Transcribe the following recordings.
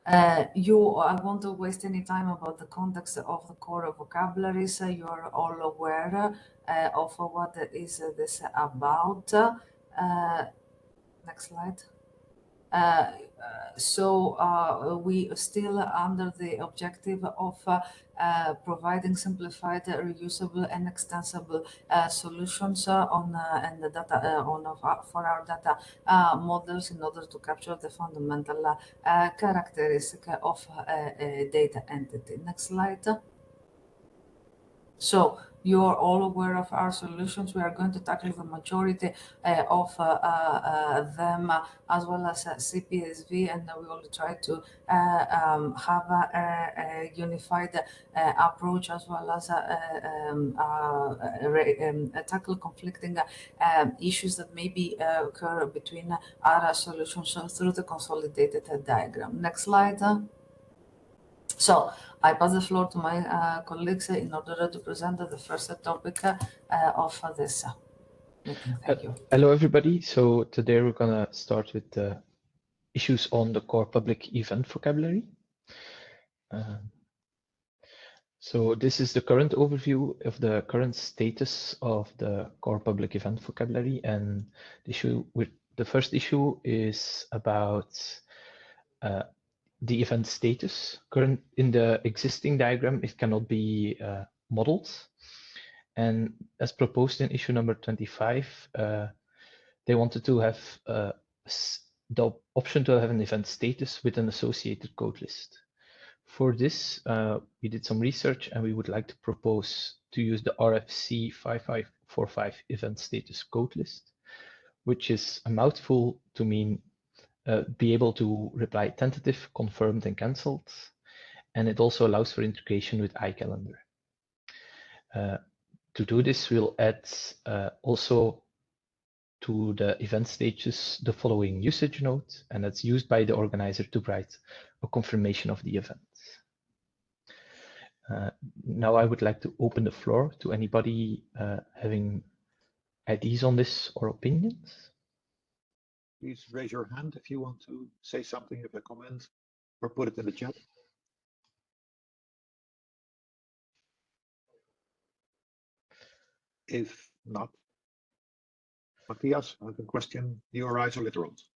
I won't waste any time about the context of the core vocabularies. You are all aware of what is this about. Next slide. We still under the objective of providing simplified, reusable, and extensible solutions on and the data for our data models in order to capture the fundamental characteristic of a data entity. Next slide. So you are all aware of our solutions. We are going to tackle the majority of them as well as CPSV, and we will try to have a unified approach as well as tackle conflicting issues that maybe occur between our solutions through the consolidated diagram. Next slide. So I pass the floor to my colleagues in order to present the first topic of this meeting. Thank you. Hello, everybody. So today we're going to start with the issues on the core public event vocabulary. So this is the current overview of the current status of the core public event vocabulary. And the first issue is about the event status. Current in the existing diagram, it cannot be modeled. And as proposed in issue number 25, they wanted to have the option to have an event status with an associated code list. For this, we did some research and we would like to propose to use the RFC 5545 event status code list, which is a mouthful to mean be able to reply tentative, confirmed, and cancelled. And it also allows for integration with iCalendar. To do this, we'll add also to the event stages the following usage note, and that's used by the organizer to write a confirmation of the event. Now I would like to open the floor to anybody having ideas on this or opinions. Please raise your hand if you want to say something, have a comment, or put it in the chat. If not, Matthias, I have a question. URIs or literals?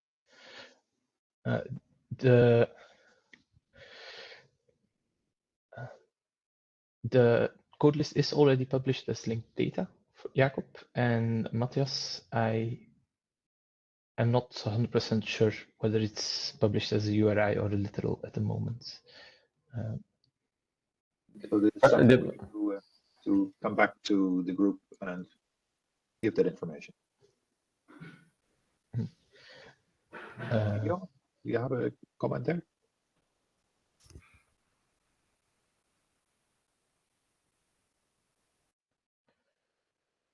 The code list is already published as linked data for Jakob and Matthias. I'm not 100% sure whether it's published as a URI or a literal at the moment. So this is something to come back to the group and give that information. Do you have a comment there?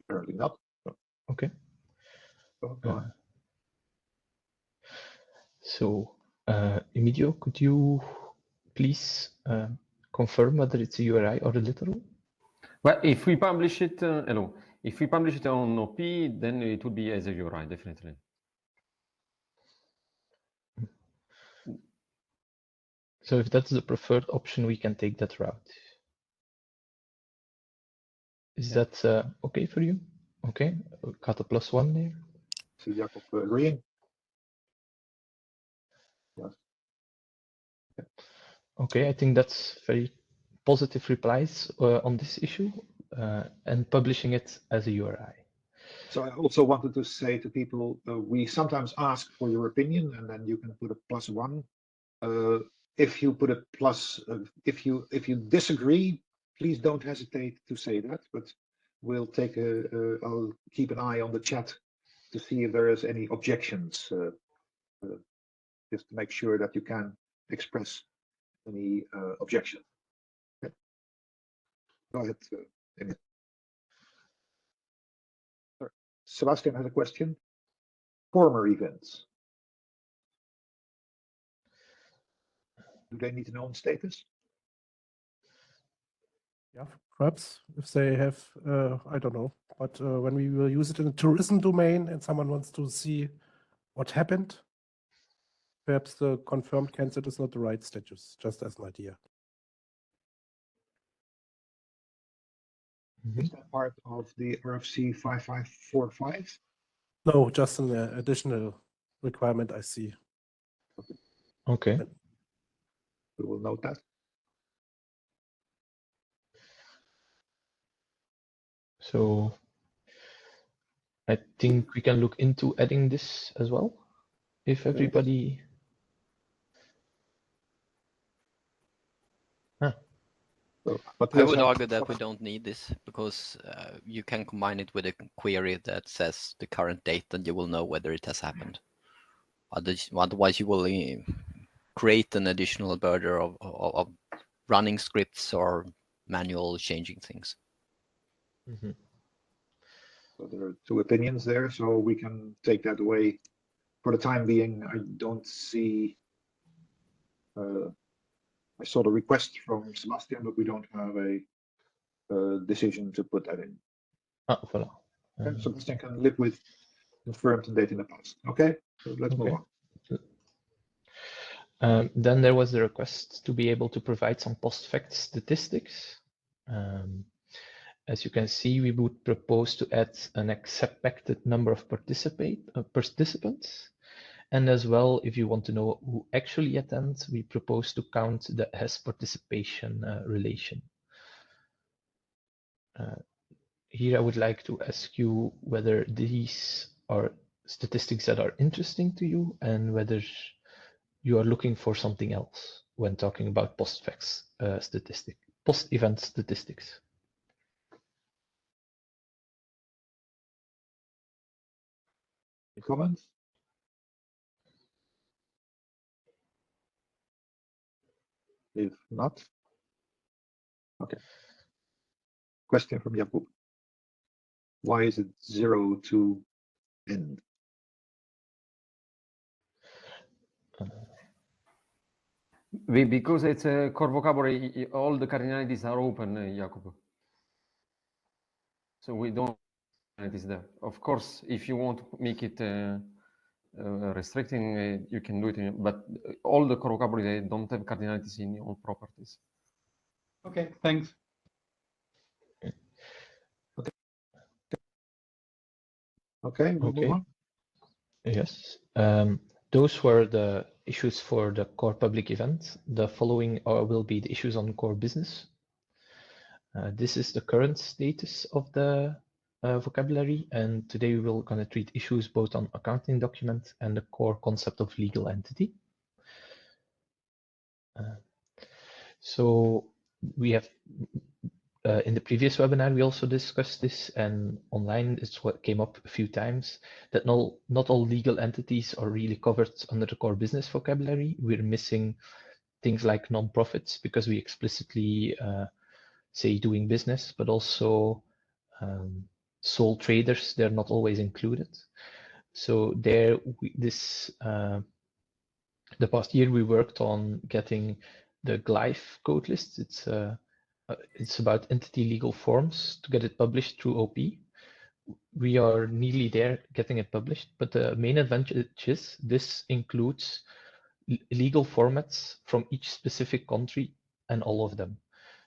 Apparently not. Okay. Go on. So, Emidio, could you please confirm whether it's a URI or a literal? Well, if we publish it, if we publish it on OP, then it would be as a URI, definitely. So if that's the preferred option, we can take that route. Is that okay for you? Okay, got a +1 there. See Jakob agreeing. Yes. Okay, I think that's very positive replies on this issue and publishing it as a URI. So I also wanted to say to people, we sometimes ask for your opinion, and then you can put a +1. If you put a plus, if you disagree, please don't hesitate to say that. But we'll take I'll keep an eye on the chat to see if there is any objections, just to make sure that you can express any objection. Okay. Go ahead, Emil. Sebastian has a question. Former events. Do they need to know on status? Yeah, perhaps if they have, I don't know, but when we will use it in a tourism domain and someone wants to see what happened, perhaps the confirmed cancelled is not the right status, just as an idea. Is that part of the RFC 5545? No, just an additional requirement I see. Okay. We will note that. So I think we can look into adding this as well, if everybody. But I would argue that we don't need this because you can combine it with a query that says the current date and you will know whether it has happened. Otherwise you will create an additional burden of running scripts or manual changing things. Mm-hmm. So there are two opinions there, so we can take that away. For the time being, I don't see. I saw the request from Sebastian, but we don't have a decision to put that in. Ah, voilà. Okay, Sebastian can live with confirmed date in the past. Okay, so let's move on. Then there was the request to be able to provide some post-fact statistics. As you can see, we would propose to add an expected number of participants. And as well, if you want to know who actually attends, we propose to count the has participation relation. Here, I would like to ask you whether these are statistics that are interesting to you and whether you are looking for something else when talking about post-event statistics. Any comments? If not, okay. Question from Jakub. Why is it 0 to end? Because it's a core vocabulary, all the cardinalities are open, Jakub. So we don't it is there. Of course, if you want to make it restricting, you can do it, but all the core vocabulary don't have cardinalities in all properties. Okay, thanks. Okay, we'll move on. Yes. Those were the issues for the core public event. The following will be the issues on core business. This is the current status of the vocabulary, and today we will gonna treat issues both on accounting document and the core concept of legal entity. So we have in the previous webinar we also discussed this, and online it's what came up a few times that not all legal entities are really covered under the core business vocabulary. We're missing things like non-profits because we explicitly say doing business, but also sole traders, they're not always included. So there, the past year we worked on getting the GLIFE code list. It's about entity legal forms to get it published through OP. We are nearly there getting it published, but the main advantage is this includes legal formats from each specific country and all of them.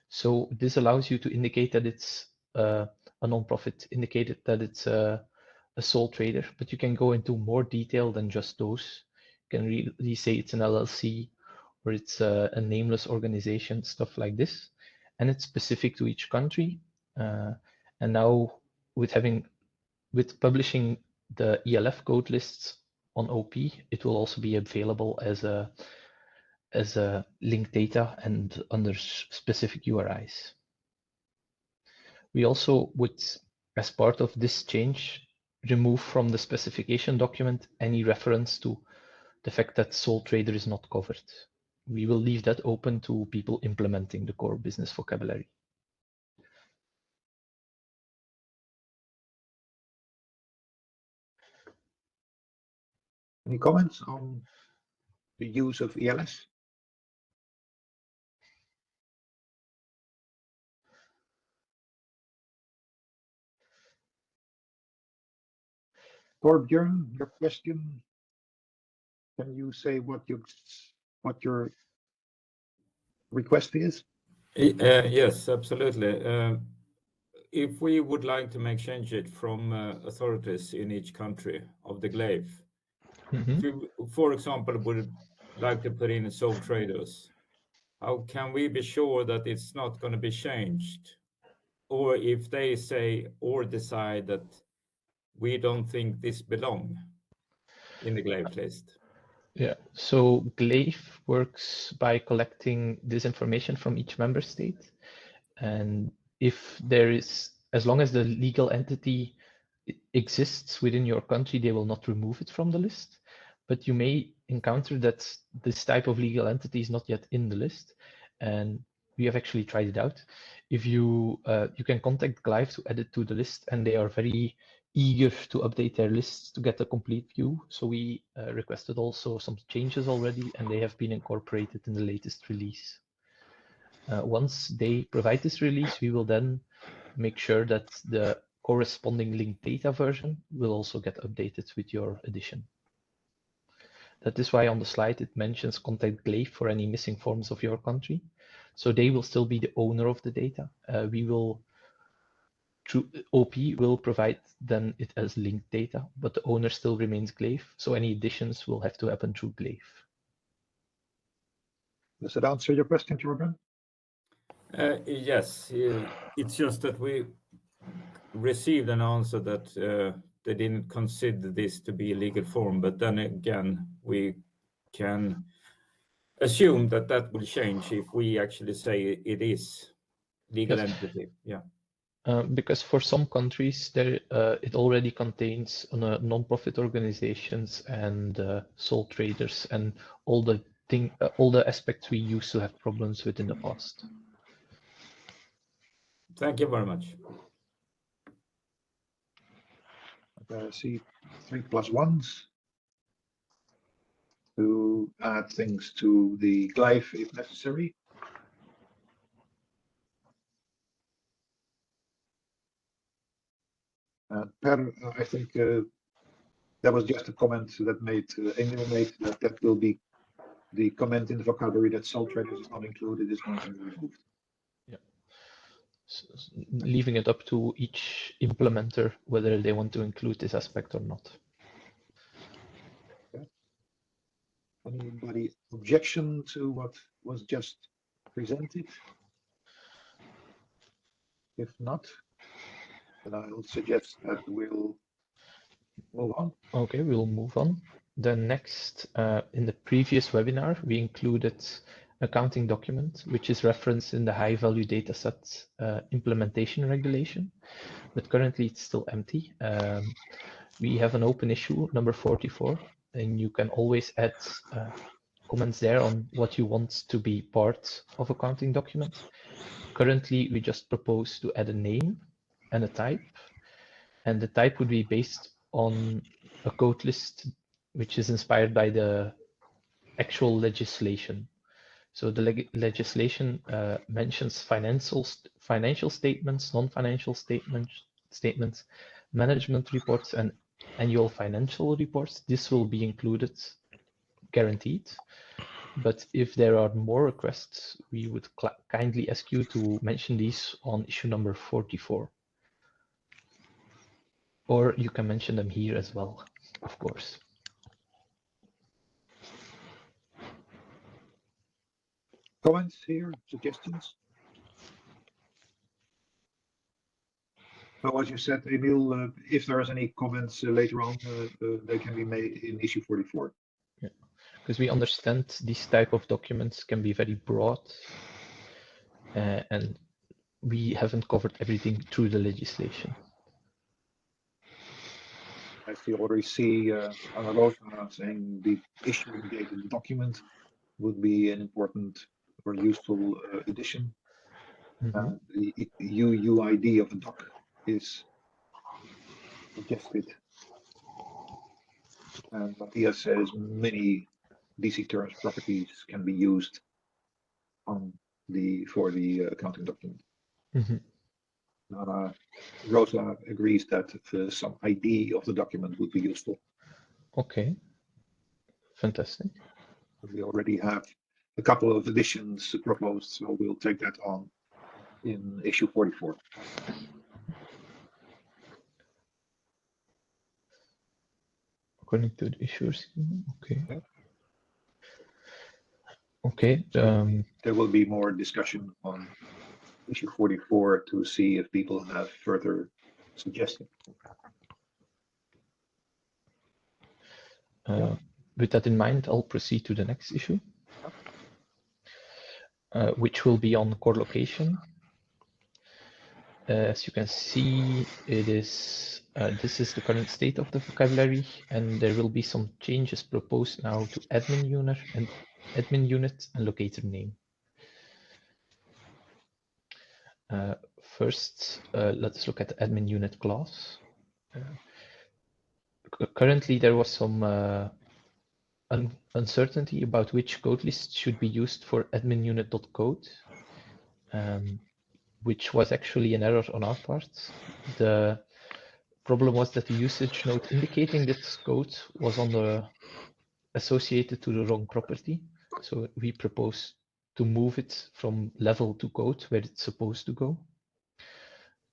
So this allows you to indicate that it's a non-profit, indicate that it's a sole trader, but you can go into more detail than just those. You can really say it's an LLC or it's a nameless organization, stuff like this. And it's specific to each country. And now with publishing the ELF code lists on OP, it will also be available as a linked data and under specific URIs. We also would, as part of this change, remove from the specification document any reference to the fact that sole trader is not covered. We will leave that open to people implementing the core business vocabulary. Any comments on the use of ELS? Torbjörn, your question? can you say what your request is? Yes, absolutely. If we would like to make changes from authorities in each country of the glaive, if we, for example, would like to put in sole traders, how can we be sure that it's not going to be changed? Or if they say or decide that we don't think this belong in the glaive list? Yeah, so glaive works by collecting this information from each member state. And if there is, as long as the legal entity exists within your country, they will not remove it from the list. But you may encounter that this type of legal entity is not yet in the list. And we have actually tried it out. If you can contact Glaive to add it to the list, and they are very eager to update their lists to get a complete view. So we requested also some changes already, and they have been incorporated in the latest release. Once they provide this release, we will then make sure that the corresponding linked data version will also get updated with your addition. That is why on the slide it mentions contact Glaive for any missing forms of your country. So they will still be the owner of the data. We will, through OP, will provide then it as linked data, but the owner still remains Glaive. So any additions will have to happen through Glaive. Does that answer your question, Jorgen? Yes, it's just that we received an answer that they didn't consider this to be a legal form, but then again, we can assume that that will change if we actually say it is legal entity. Yeah. Because for some countries, there it already contains non-profit organizations and sole traders and all the aspects we used to have problems with in the past. Thank you very much. I see 3+1s to add things to the Glaive if necessary. Per, I think that was just a comment that Emil made that will be the comment in the vocabulary that sole traders is not included is going to be removed. Yeah. So, leaving it up to each implementer whether they want to include this aspect or not. Okay. Anybody objection to what was just presented? If not, then I will suggest that we'll move on. Okay, we'll move on. Then next, in the previous webinar, we included accounting document, which is referenced in the high value dataset implementation regulation, but currently it's still empty. We have an open issue, number 44, and you can always add comments there on what you want to be part of accounting document. Currently, we just propose to add a name and a type, and the type would be based on a code list which is inspired by the actual legislation. So the legislation mentions financial statements, non-financial statements, management reports, and annual financial reports. This will be included, guaranteed. But if there are more requests, we would kindly ask you to mention these on issue number 44. Or you can mention them here as well, of course. Comments here, suggestions? So as you said, Emil, if there is any comments later on, they can be made in issue 44. Yeah, because we understand these type of documents can be very broad, and we haven't covered everything through the legislation. I already see Anna Rosa saying the issuing date of the document would be an important or useful addition. Mm-hmm. The UUID of the doc is suggested. And Matthias says many DC terms properties can be used on for the accounting document. Mm-hmm. Rosa agrees that some ID of the document would be useful. Okay. Fantastic. We already have a couple of additions proposed, so we'll take that on in issue 44. According to the issues, okay. Yeah. Okay. There will be more discussion on issue 44 to see if people have further suggestions. With that in mind, I'll proceed to the next issue, which will be on core location. As you can see, it is this is the current state of the vocabulary, and there will be some changes proposed now to admin unit and locator name. First, let's look at the admin unit class. Currently, there was some uncertainty about which code list should be used for admin unit.code, which was actually an error on our part. The problem was that the usage node indicating this code was associated to the wrong property. So we propose to move it from level to code where it's supposed to go.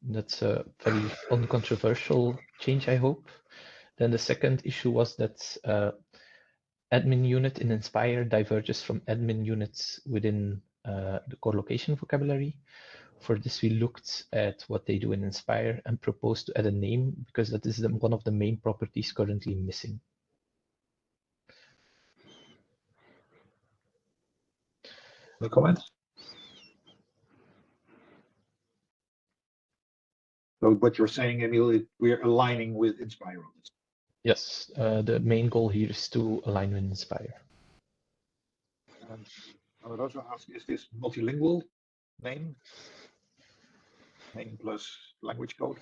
That's a very uncontroversial change, I hope. Then the second issue was that admin unit in Inspire diverges from admin units within the core location vocabulary. For this, we looked at what they do in Inspire and proposed to add a name because that is one of the main properties currently missing. No comments? So what you're saying, Emil, we're aligning with Inspire on this. Yes, the main goal here is to align with Inspire. And I would also ask, is this multilingual name? Name plus language code?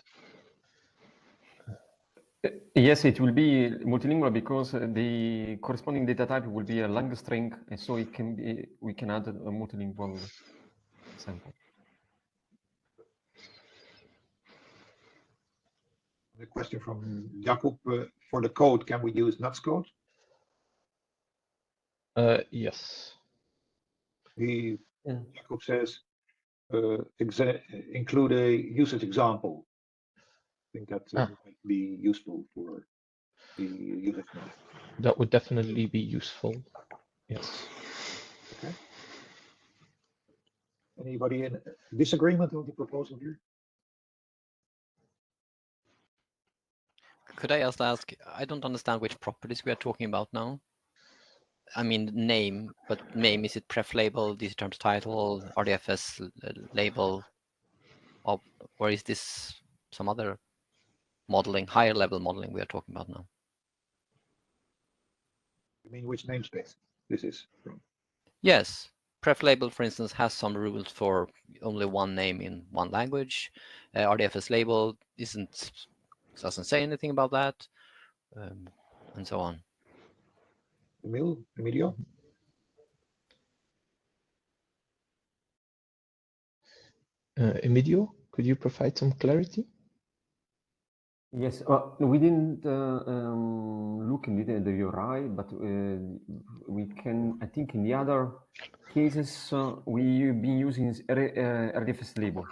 Yes, it will be multilingual because the corresponding data type will be a lang string, and so it can be, we can add a multilingual sample. The question from Jakub, for the code, can we use nuts code? Yes. Jakub says, include a usage example. I think that might be useful for the usage node. That would definitely be useful. Yes. Okay. Anybody in disagreement with the proposal here? Could I just ask, I don't understand which properties we are talking about now. I mean, name, but name, is it pref label, DC terms title, RDFS label, or is this some other modeling, higher level modeling we are talking about now? You mean which namespace this is from? Yes. Pref label, for instance, has some rules for only one name in one language. RDFS label doesn't say anything about that, and so on. Emilio? Emilio, could you provide some clarity? Yes, we didn't look in detail at the URI, but we can, I think in the other cases, we've been using RDFS label.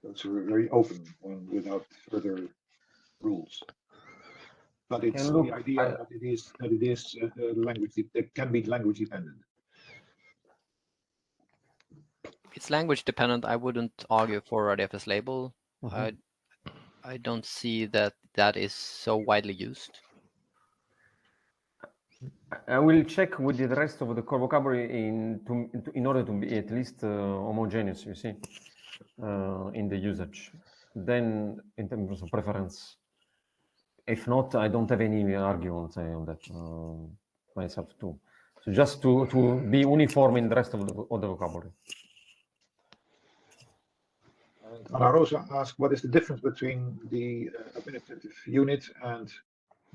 That's a very open one without further rules. But it's the idea that it is language, it can be language dependent. It's language dependent. I wouldn't argue for RDFS label. Mm-hmm. I don't see that that is so widely used. I will check with the rest of the core vocabulary in order to be at least homogeneous, you see, in the usage. Then, in terms of preference, if not, I don't have any argument on that myself too. So just to be uniform in the rest of the vocabulary. Ana Rosa asked, what is the difference between the administrative unit and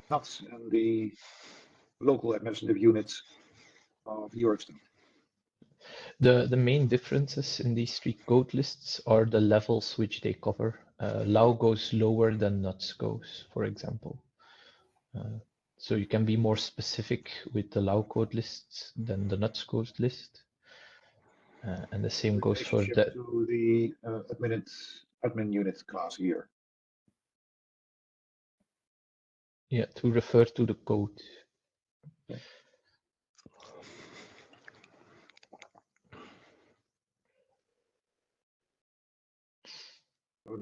NUTS and the local administrative units of Eurostat? The main differences in these three code lists are the levels which they cover. LAU goes lower than NUTS goes, for example. So you can be more specific with the allow code list than the nuts code list. And the same goes for the to the admin unit class here. Yeah, to refer to the code. Okay. So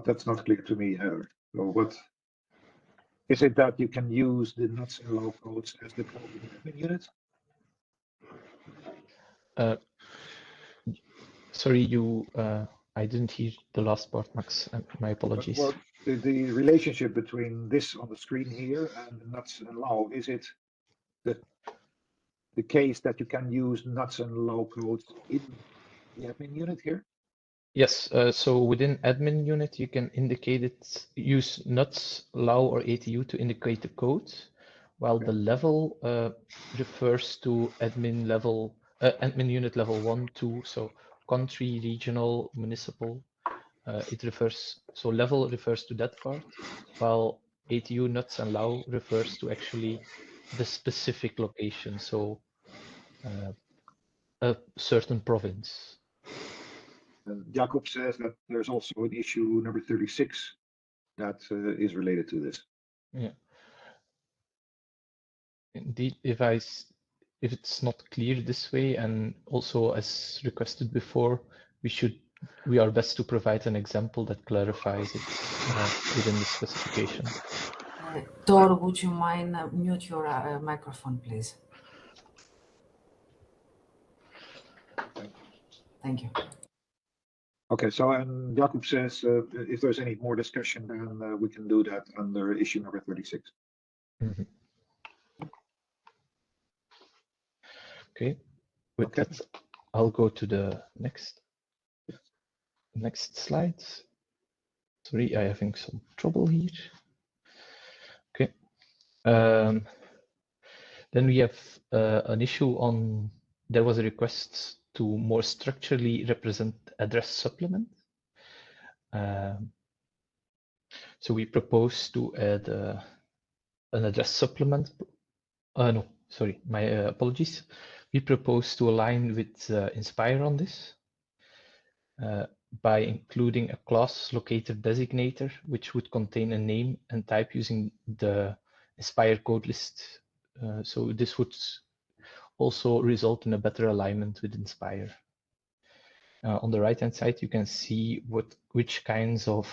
that's not clear to me. So what is it that you can use the nuts and low codes as the code in the admin unit? Sorry, I didn't hear the last part, Max. My apologies. Well, the relationship between this on the screen here and the nuts and low, is it the case that you can use nuts and low codes in the admin unit here? Yes, so within admin unit, you can indicate it, use nuts, allow, or ATU to indicate the code, while the level refers to admin level, admin unit level 1, 2, so country, regional, municipal. So level refers to that part, while ATU, nuts, and allow refers to actually the specific location, so a certain province. And Jacob says that there's also an issue number 36 that is related to this. Yeah. Indeed, if it's not clear this way, and also as requested before, we are best to provide an example that clarifies it within the specification. Tor, would you mind mute your microphone, please? Thank you. Okay, so and Jacob says if there's any more discussion, then we can do that under issue number 36. Mm-hmm. Okay, with that, I'll go to the next slide. Sorry, I'm having some trouble here. Okay. Then we have an issue on, there was a request to more structurally represent address supplement. So we propose to add an address supplement. No, sorry, my apologies. We propose to align with Inspire on this by including a class locator designator, which would contain a name and type using the Inspire code list. So this would also result in a better alignment with Inspire. On the right-hand side, you can see which kinds of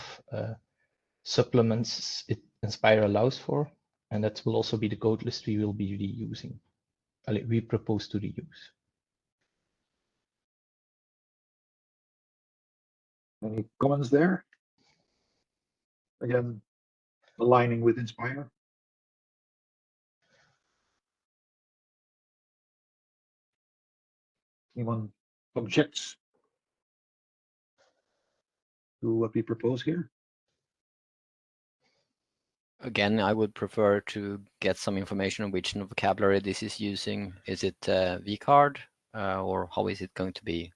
supplements Inspire allows for, and that will also be the code list we will be reusing. We propose to reuse. Any comments there? Again, aligning with Inspire. Anyone objects to what we propose here? Again, I would prefer to get some information on which vocabulary this is using. Is it vCard or how is it going to be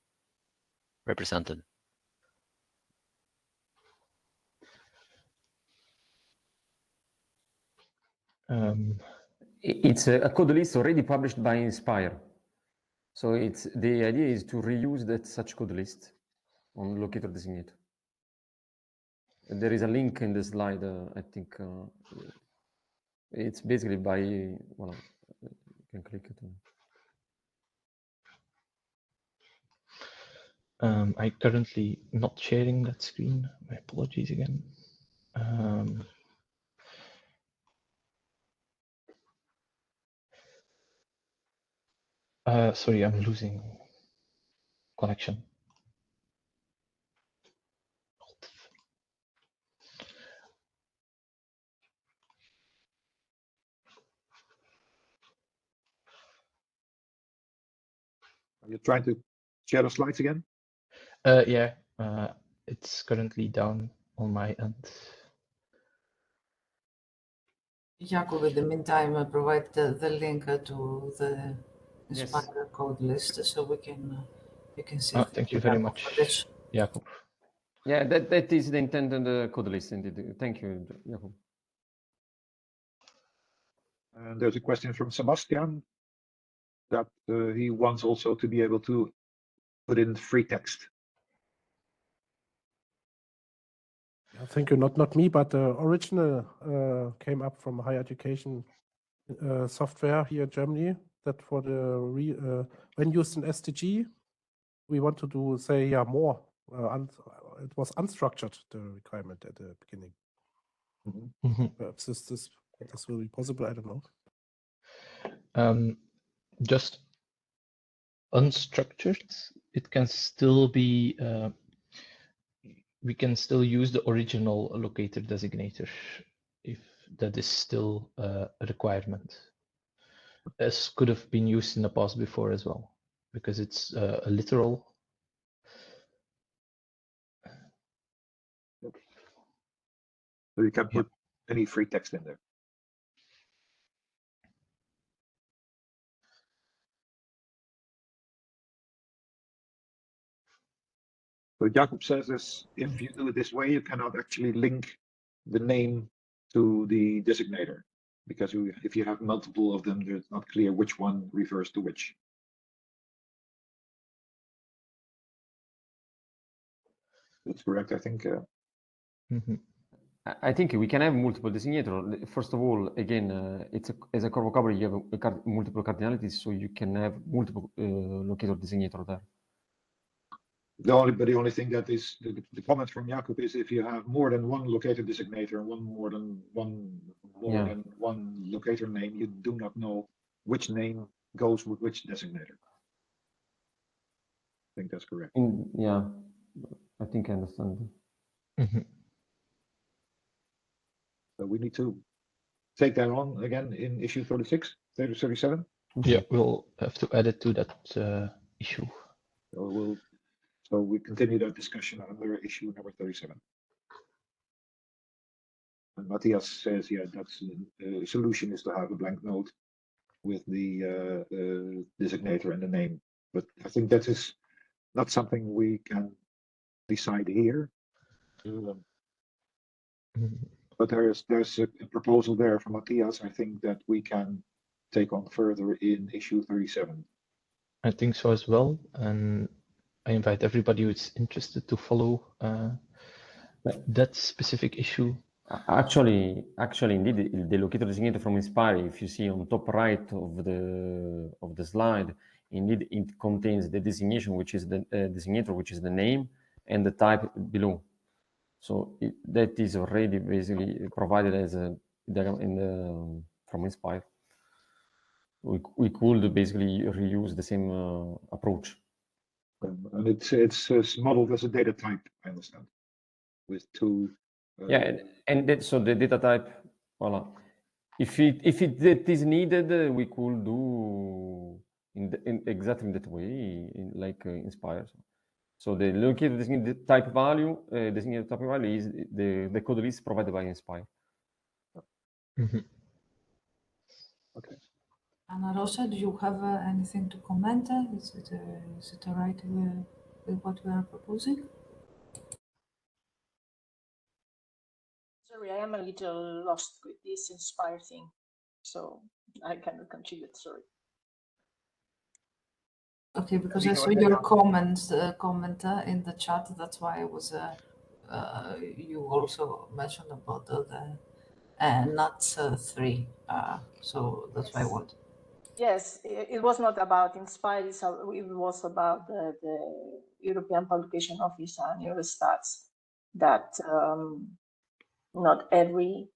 represented? It's a code list already published by Inspire. So the idea is to reuse that such code list on locator designator. There is a link in the slide, I think it's basically by, well, you can click it. I'm currently not sharing that screen. My apologies again. Sorry, I'm losing connection. Are you trying to share the slides again? Yeah, it's currently down on my end. Jacob, in the meantime, provide the link to the Inspire code list so we can see. Thank you very much, Jacob. Yeah, that is the intended code list indeed. Thank you, Jacob. And there's a question from Sebastian that he wants also to be able to put in free text. I think not me, but the original came up from higher education software here in Germany. That for the when used in SDG, we want to do say more. It was unstructured, the requirement at the beginning. Perhaps this will be possible. I don't know. Just unstructured, it can still be. We can still use the original locator designator if that is still a requirement. As could have been used in the past before as well, because it's a literal. So you can put any free text in there. So Jacob says this, if you do it this way, you cannot actually link the name to the designator, because if you have multiple of them, it's not clear which one refers to which. That's correct, I think. I think we can have multiple designators. First of all, again, as a core vocabulary, you have multiple cardinalities, so you can have multiple locator designator there. The only thing that is the comment from Jacob is if you have more than one locator designator and more than one locator name, you do not know which name goes with which designator. I think that's correct. Yeah, I think I understand. So we need to take that on again in issue 36, 37. Yeah, we'll have to add it to that issue. So we continue that discussion under issue number 37. And Matthias says, yeah, that's the solution is to have a blank note with the designator and the name. But I think that is not something we can decide here. But there's a proposal there from Matthias, I think, that we can take on further in issue 37. I think so as well. And I invite everybody who's interested to follow that specific issue. Actually, indeed, the locator designator from Inspire, if you see on top right of the slide, indeed it contains the designation, which is the designator, which is the name, and the type below. So that is already basically provided as from Inspire. We could basically reuse the same approach. And it's modeled as a data type, I understand, with two. Yeah, and so the data type, voila. If it is needed, we could do in exactly that way, like Inspire. So the locator designated type value, designated type value is the code list provided by Inspire. Okay. Anna Rosa, do you have anything to comment? Is it all right with what we are proposing? Sorry, I am a little lost with this Inspire thing, so I cannot contribute. Sorry. Okay, because I saw your comment in the chat. That's why I was. You also mentioned about the NUTS 3, so that's why I want. Yes, it was not about Inspire. It was about the European Publication Office and Eurostats that not everything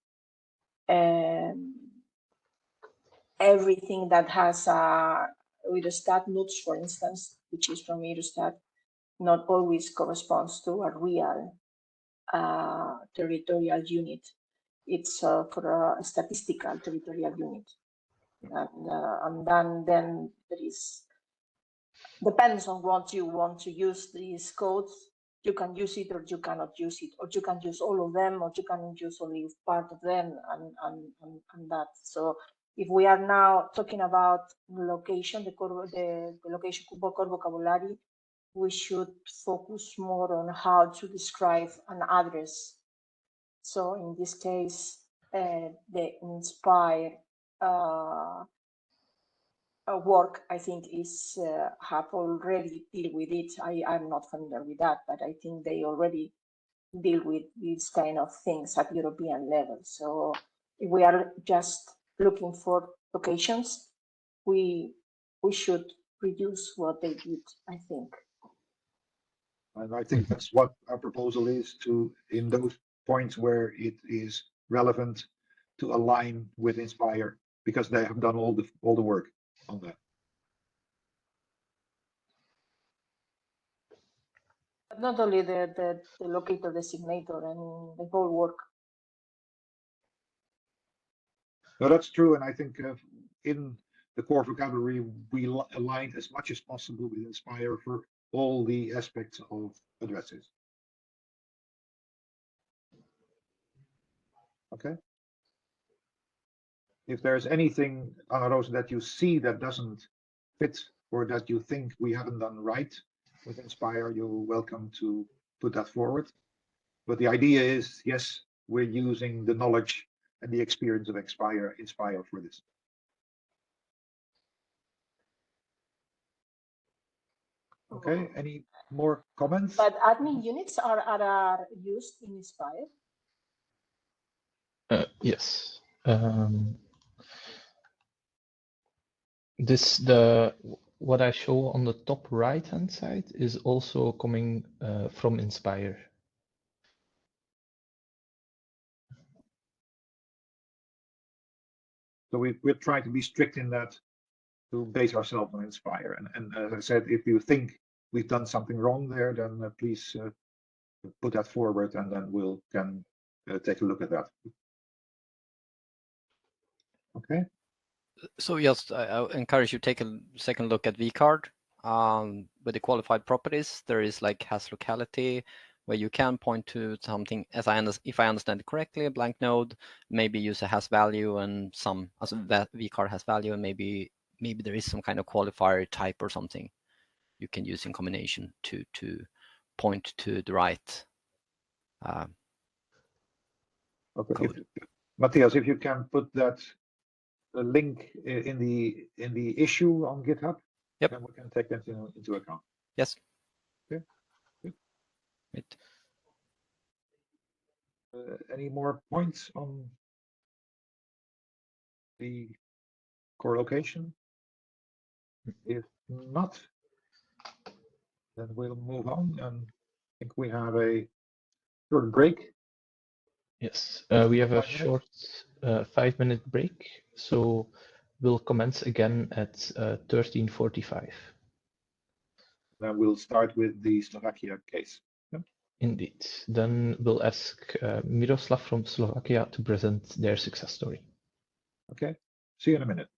that has Eurostat notes, for instance, which is from Eurostat, not always corresponds to a real territorial unit. It's for a statistical territorial unit. And then there is, depends on what you want to use these codes. You can use it or you cannot use it, or you can use all of them, or you can use only part of them, and that. So if we are now talking about location, the location core vocabulary, we should focus more on how to describe an address. So in this case, the Inspire work, I think, is have already deal with it. I'm not familiar with that, but I think they already deal with these kind of things at European level. So if we are just looking for locations, we should reduce what they did, I think. And I think that's what our proposal is, to, in those points where it is relevant, to align with Inspire, because they have done all the work on that. But not only the locator designator, I mean the whole work. No, that's true, and I think in the core vocabulary we aligned as much as possible with Inspire for all the aspects of addresses. Okay. If there's anything, Anna Rosa, that you see that doesn't fit, or that you think we haven't done right with Inspire, you're welcome to put that forward. But the idea is, yes, we're using the knowledge and the experience of Inspire for this. Okay, any more comments? But admin units are used in Inspire? Yes. What I show on the top right hand side is also coming from Inspire. So we're trying to be strict in that, to base ourselves on Inspire. And as I said, if you think we've done something wrong there, then please put that forward, and then we'll can take a look at that. Okay. So just I encourage you to take a second look at vCard. With the qualified properties, there is like has locality, where you can point to something, if I understand it correctly, a blank node, maybe use a has value and some, as that vCard has value, and maybe there is some kind of qualifier type or something you can use in combination to point to the right. Okay. Matthias, if you can put that link in the issue on GitHub, yep, then we can take that into account. Yes. Okay. Good. Right. Any more points on the core location? If not, then we'll move on, and I think we have a short break. Yes, we have a short 5-minute break, so we'll commence again at 13:45. Then we'll start with the Slovakia case. Yep. Indeed. Then we'll ask Miroslav from Slovakia to present their success story. Okay, see you in a minute.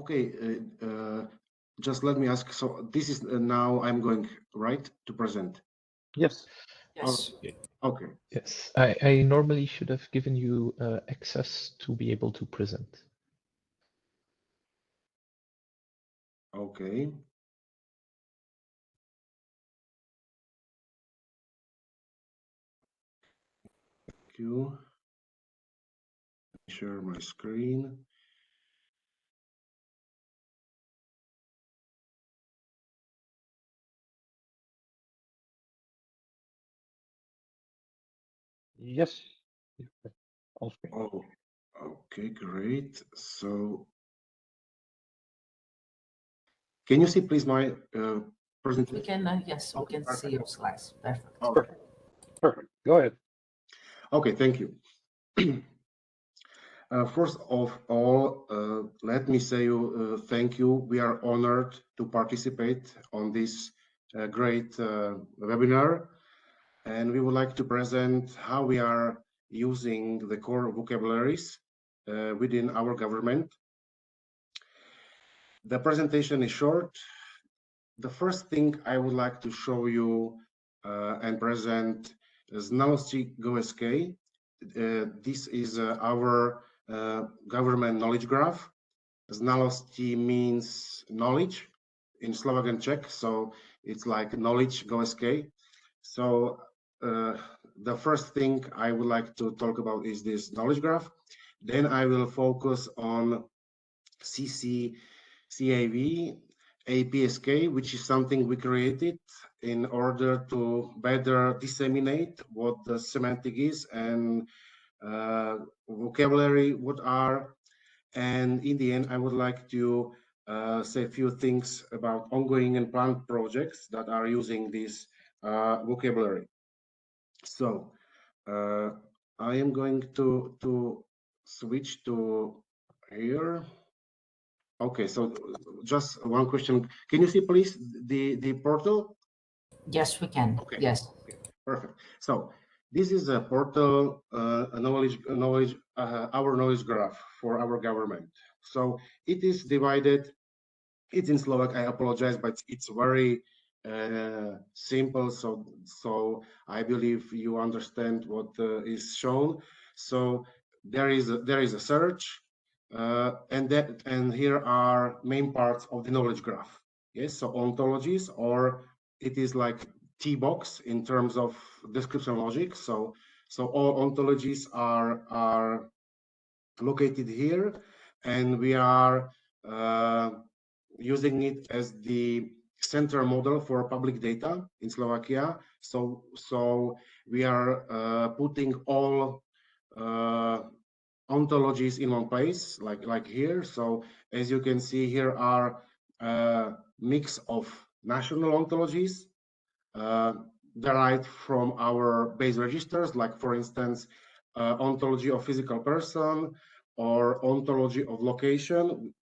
Okay, just let me ask. So this is now I'm going right to present. Yes. Yes. Okay. Yes, I normally should have given you access to be able to present. Okay. Thank you. Share my screen. Yes. All screen. Oh, okay, great. So can you see please my presentation? We can, yes, we can see your slides. Perfect. Okay. Perfect. Go ahead. Okay, thank you. First of all, let me say thank you. We are honored to participate on this great webinar, and we would like to present how we are using the core vocabularies within our government. The presentation is short. The first thing I would like to show you and present is Znalosti GOSK. This is our government knowledge graph. Znalosti means knowledge in Slovak and Czech, so it's like knowledge GOSK. So the first thing I would like to talk about is this knowledge graph. Then I will focus on CPSV-AP, which is something we created in order to better disseminate what the semantic is and vocabulary what are. And in the end, I would like to say a few things about ongoing and planned projects that are using this vocabulary. So I am going to switch to here. Okay, so just one question. Can you see, please, the portal? Yes, we can. Okay. Yes. Okay. Perfect. So this is a portal, our knowledge graph for our government. So it is divided. It's in Slovak. I apologize, but it's very simple. So I believe you understand what is shown. So there is a search. And here are main parts of the knowledge graph. Yes, so ontologies, or it is like T-box in terms of description logic. So all ontologies are located here, and we are using it as the central model for public data in Slovakia. So we are putting all ontologies in one place, like here. So as you can see, here are a mix of national ontologies derived from our base registers, like for instance, ontology of physical person or ontology of location,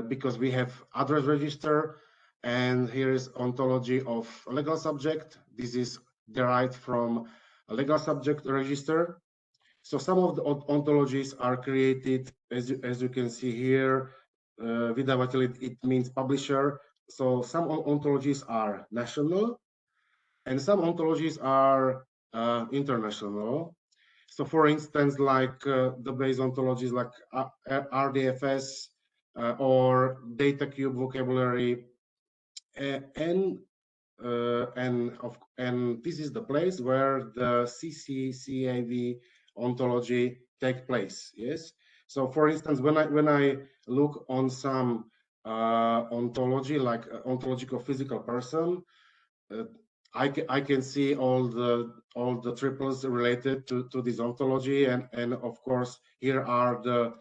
because we have address register, and here is ontology of legal subject. This is derived from a legal subject register. So some of the ontologies are created, as you can see here, vydavatel, it means publisher. So some ontologies are national, and some ontologies are international. So for instance, like the base ontologies like RDFS or data cube vocabulary, and this is the place where the CCCAV ontology take place. Yes. So for instance, when I look on some ontology like ontological physical person, I can see all the triples related to this ontology, and of course here are the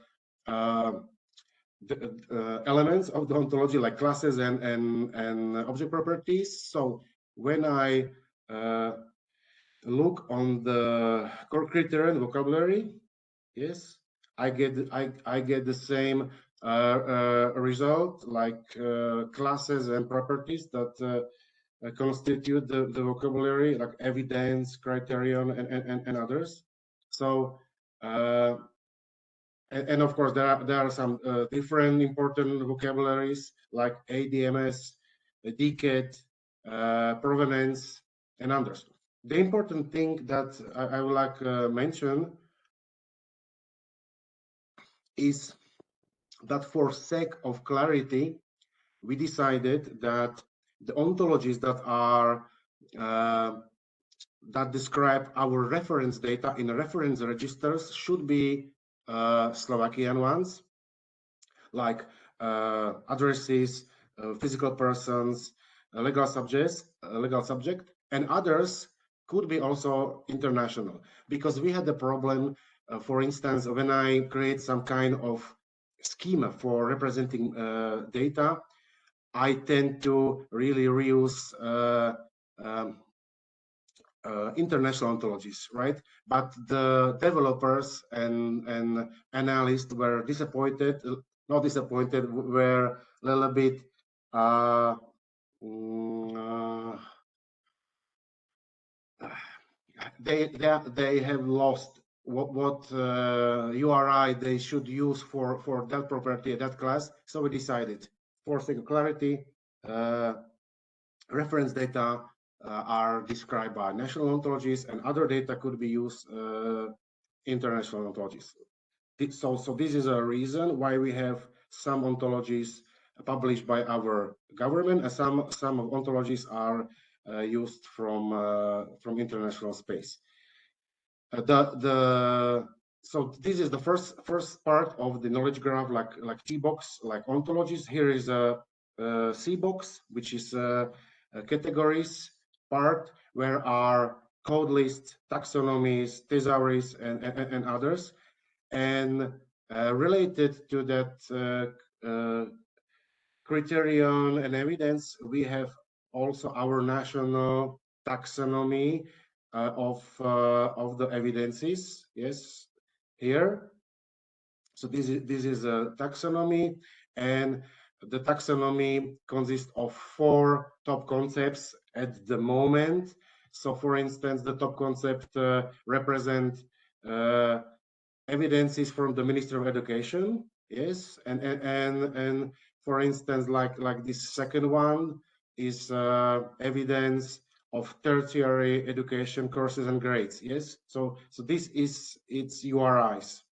elements of the ontology like classes and object properties. So when I look on the core criterion vocabulary, yes, I get the same result like classes and properties that constitute the vocabulary, like evidence, criterion, and others. So and of course there are some different important vocabularies like ADMS, decade, provenance, and others. The important thing that I would like to mention is that for sake of clarity, we decided that the ontologies that are that describe our reference data in reference registers should be Slovakian ones, like addresses, physical persons, legal subject, and others could be also international. Because we had the problem, for instance, when I create some kind of schema for representing data, I tend to really reuse international ontologies, right? But the developers and analysts were disappointed, not disappointed, were a little bit they have lost what URI they should use for that property, that class. So we decided, for sake of clarity, reference data are described by national ontologies, and other data could be used international ontologies. So this is a reason why we have some ontologies published by our government, and some ontologies are used from international space. So this is the first part of the knowledge graph, like T-box, like ontologies. Here is a C-box, which is categories part, where are code lists, taxonomies, thesauries, and others. And related to that criterion and evidence, we have also our national taxonomy of the evidences. Yes, here. So this is a taxonomy, and the taxonomy consists of 4 top concepts at the moment. So, for instance, the top concept represent evidences from the Ministry of Education. Yes, and for instance, like this second one is evidence of tertiary education courses and grades. Yes, so this is its URIs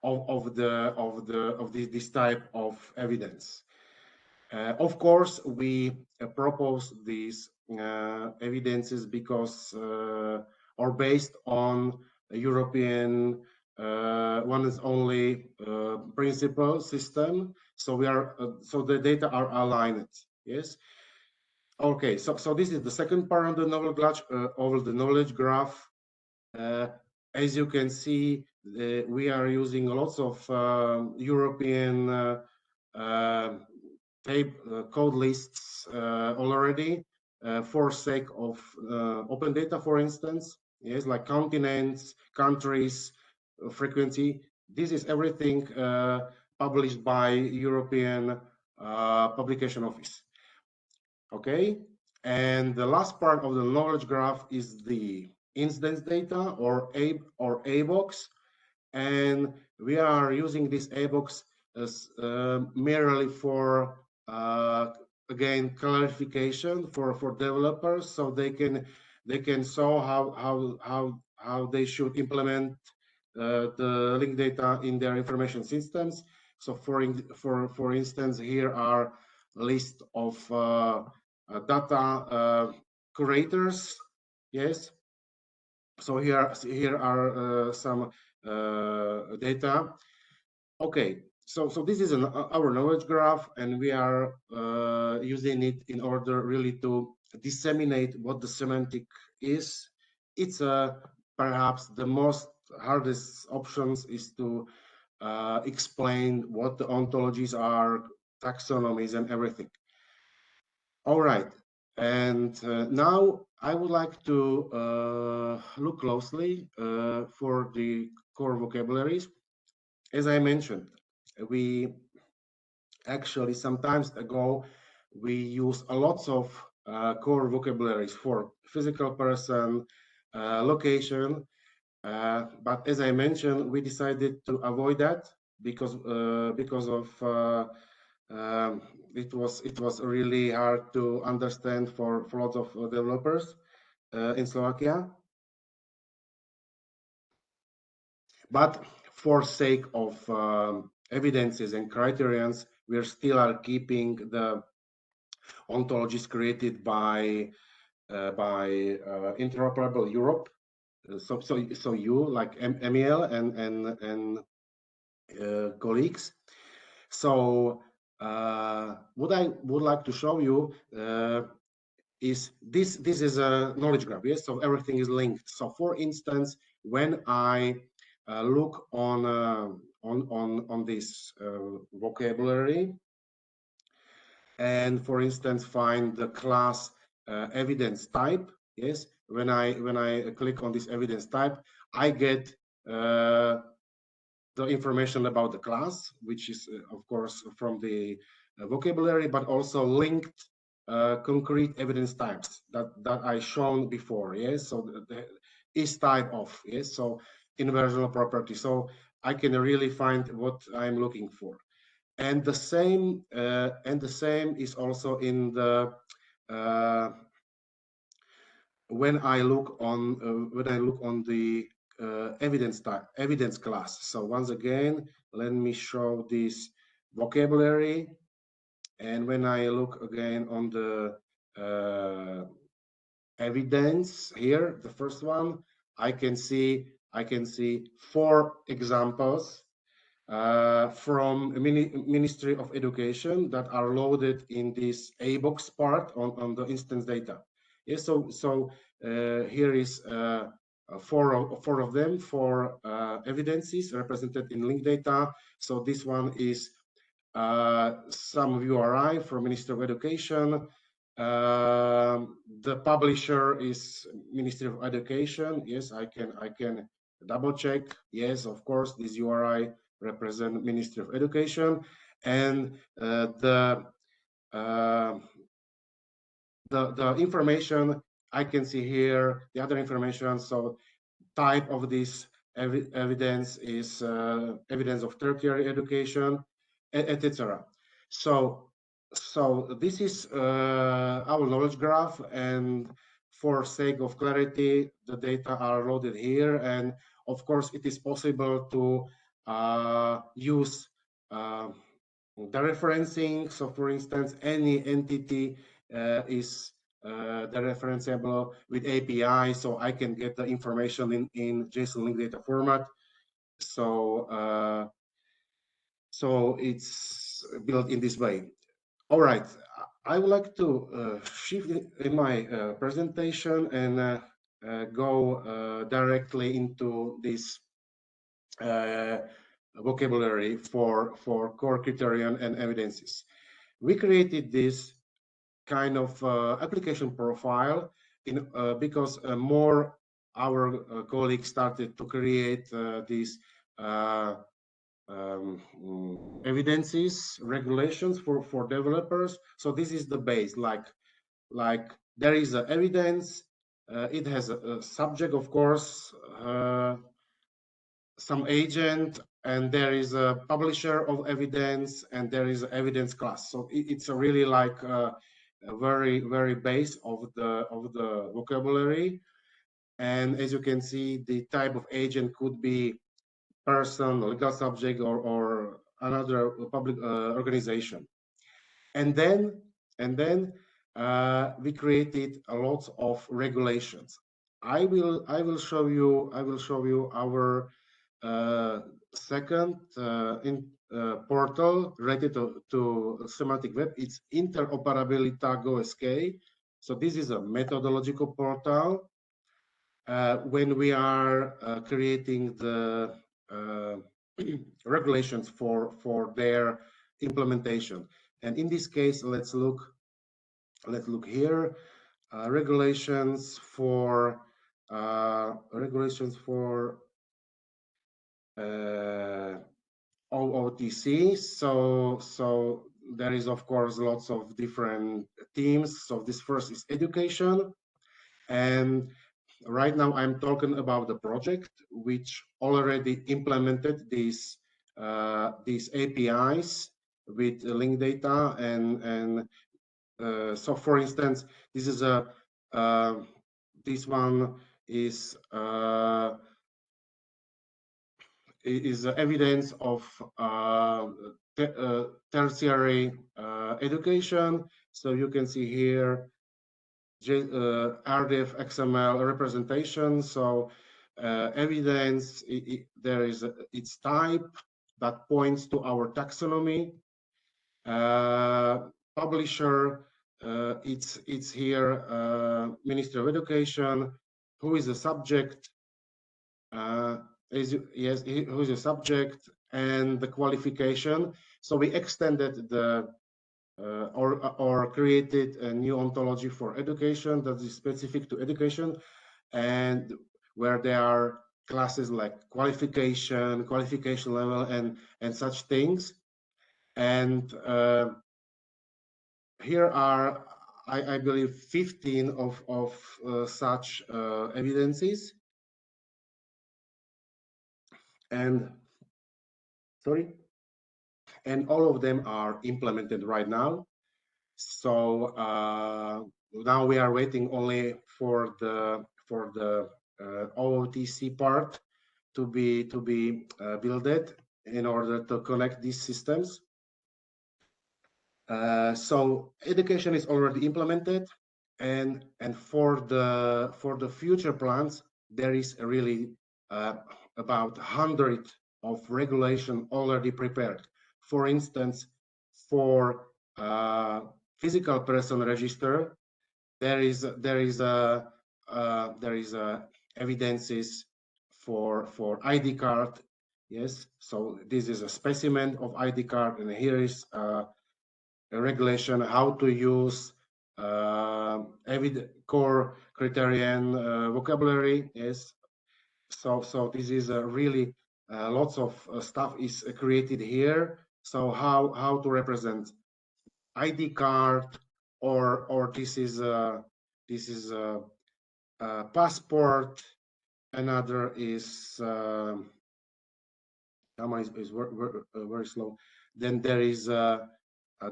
of this type of evidence. Of course, we propose these evidences because are based on European one is only principle system. So we are so the data are aligned. Yes. Okay. So this is the second part of the knowledge graph. As you can see, we are using lots of European code lists already for sake of open data, for instance. Yes, like continents, countries, frequency. This is everything published by European Publication Office. Okay, and the last part of the knowledge graph is the instance data, or ABOX, and we are using this ABOX as merely for again clarification for developers, so they can show how they should implement the linked data in their information systems. So for instance, here are a list of data curators. Yes, so here are some data. Okay, so this is our knowledge graph, and we are using it in order really to disseminate what the semantic is. It's perhaps the most hardest options is to explain what the ontologies are, taxonomies, and everything. All right, and now I would like to look closely for the core vocabularies. As I mentioned, we actually sometimes ago we use a lot of core vocabularies for physical person, location, But as I mentioned, we decided to avoid that because of it was really hard to understand for lots of developers in Slovakia. But for sake of evidences and criterions, we still are keeping the ontologies created by Interoperable Europe. So you, like Emil and colleagues. So what I would like to show you is this is a knowledge graph. Yes, so everything is linked. So for instance, when I look on this vocabulary, and for instance find the class evidence type, yes, when I click on this evidence type, I get the information about the class, which is of course from the vocabulary, but also linked concrete evidence types that I shown before. Yes, so the is type of, yes, so inversional property. So I can really find what I'm looking for. And the same is also in the when I look on the evidence type, evidence class. So once again, let me show this vocabulary, and when I look again on the evidence here, the first one, I can see 4 examples from Ministry of Education that are loaded in this ABox part on the instance data. Yes, so here is 4 of them, 4 evidences represented in linked data. So this one is some URI from Ministry of Education. The publisher is Ministry of Education. Yes, I can double check. Yes, of course, this URI represent Ministry of Education, and the information I can see here, the other information. So type of this evidence is evidence of tertiary education, etc. So this is our knowledge graph, and for sake of clarity, the data are loaded here, and of course it is possible to use the referencing. So for instance, any entity is the referenceable with API, so I can get the information in JSON linked data format. So so it's built in this way. All right, I would like to shift in my presentation and go directly into this vocabulary for core criterion and evidences. We created this kind of application profile in because more our colleagues started to create these evidences, regulations for developers. So this is the base, like there is a evidence, it has a subject, of course, some agent, and there is a publisher of evidence, and there is an evidence class. So it's a really like a very base of the vocabulary. And as you can see, the type of agent could be person, legal subject, or another public organization. And then we created a lot of regulations. I will show you our second portal related to semantic web. It's Interoperability GoSK. So this is a methodological portal when we are creating the regulations for their implementation. And in this case, let's look here. Regulations for OOTC. So there is of course lots of different teams. So this first is education, and right now I'm talking about the project which already implemented these APIs with link data and so for instance, this is a this one is evidence of tertiary education. So you can see here RDF XML representation. So evidence, there is its type that points to our taxonomy. Publisher, it's here, Ministry of Education. Who is the subject? Yes, who is the subject and the qualification. So we extended the or created a new ontology for education that is specific to education, and where there are classes like qualification level, and such things. And here are, I believe, 15 of such evidences. And sorry, and all of them are implemented right now. So now we are waiting only for the OOTC part to be built in order to connect these systems. So education is already implemented, and for the future plans there is really about 100 of regulation already prepared. For instance, for physical person register, there is evidences for ID card. Yes, so this is a specimen of ID card, and here is a regulation how to use core criterion vocabulary. Yes, so this is really lots of stuff is created here. So how to represent ID card, or this is a passport. Another is very slow. Then there is a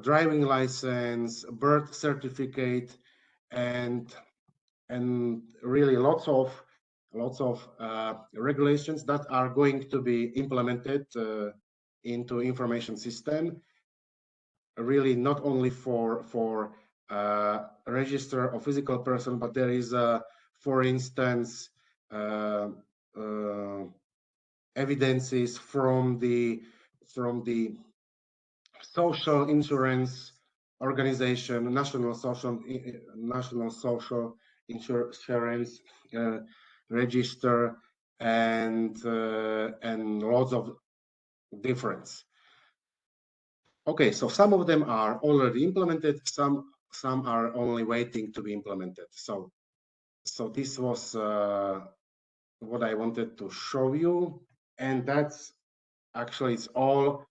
driving license, birth certificate, and really lots of regulations that are going to be implemented into information system. Really, not only for register of physical person, but there is for instance evidences from the social insurance organization, national social insurance register, and lots of difference. Okay, so some of them are already implemented, some are only waiting to be implemented. So this was what I wanted to show you, and that's actually it's all.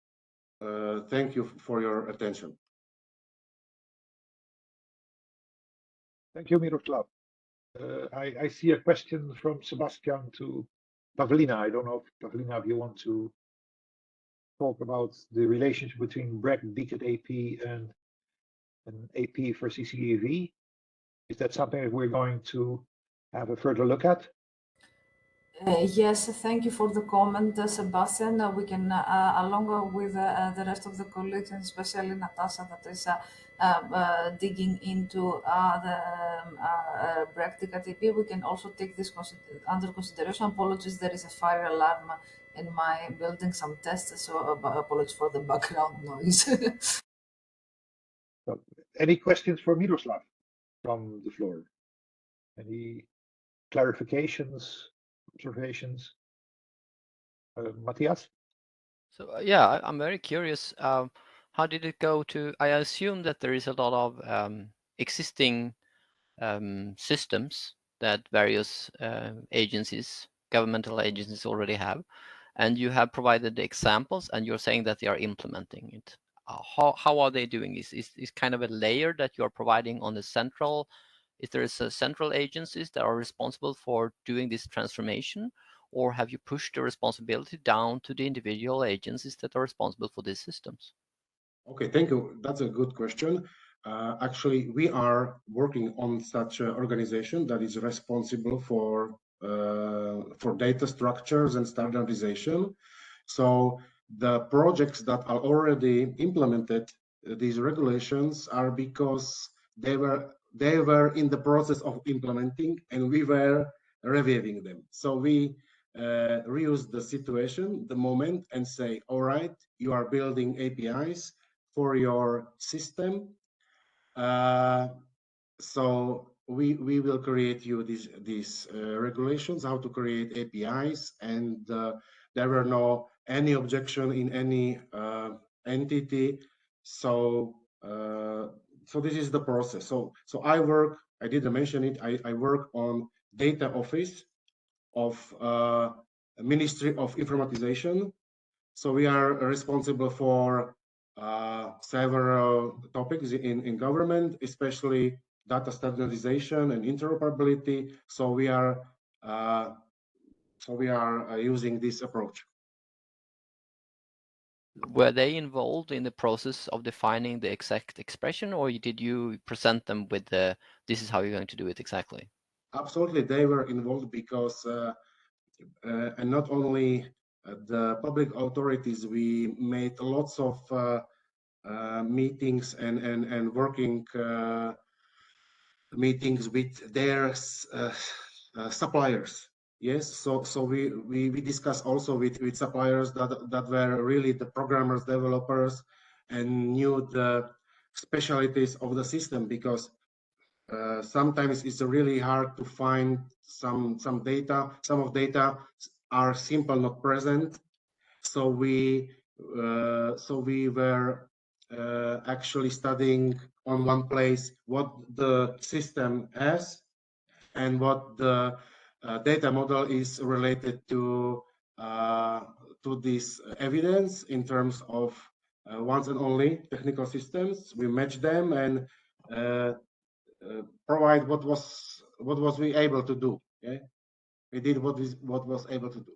Thank you for your attention. Thank you, Miroslav. I see a question from Sebastian to Pavlina. I don't know if Pavlina, if you want to talk about the relationship between Brexit AP and an AP for CCEV. Is that something that we're going to have a further look at? Yes, thank you for the comment, Sebastian. We can, along with the rest of the colleagues, and especially Natasha, that is digging into the Brexit AP, we can also take this under consideration. Apologies, there is a fire alarm in my building, some tests, so apologies for the background noise. So, any questions for Miroslav from the floor? Any clarifications, observations? Matthias? So yeah, I'm very curious. How did it go to? I assume that there is a lot of existing systems that various agencies, governmental agencies, already have, and you have provided the examples, and you're saying that they are implementing it. How are they doing this? Is kind of a layer that you are providing on the central Is there central agencies that are responsible for doing this transformation, or have you pushed the responsibility down to the individual agencies that are responsible for these systems? Okay, thank you. That's a good question. Actually, we are working on such an organization that is responsible for data structures and standardization. So the projects that are already implemented, these regulations, are because they were in the process of implementing, and we were reviewing them. So we reuse the situation, the moment, and say, all right, you are building APIs for your system. So we will create you these regulations, how to create APIs, and there were no any objection in any entity. So so this is the process. So I didn't mention it. I work on data office of Ministry of Informatization. So we are responsible for several topics in government, especially data standardization and interoperability. So we are using this approach. Were they involved in the process of defining the exact expression, or did you present them with this is how you're going to do it exactly? Absolutely, they were involved because and not only the public authorities, we made lots of meetings and working meetings with their suppliers. Yes, so we discuss also with suppliers that were really the programmers, developers, and knew the specialties of the system, because sometimes it's really hard to find some data. Some of data are simple not present. So we were actually studying on one place what the system has and what the data model is related to this evidence in terms of once and only technical systems. We match them and provide what was we able to do. Yeah, we did what was able to do.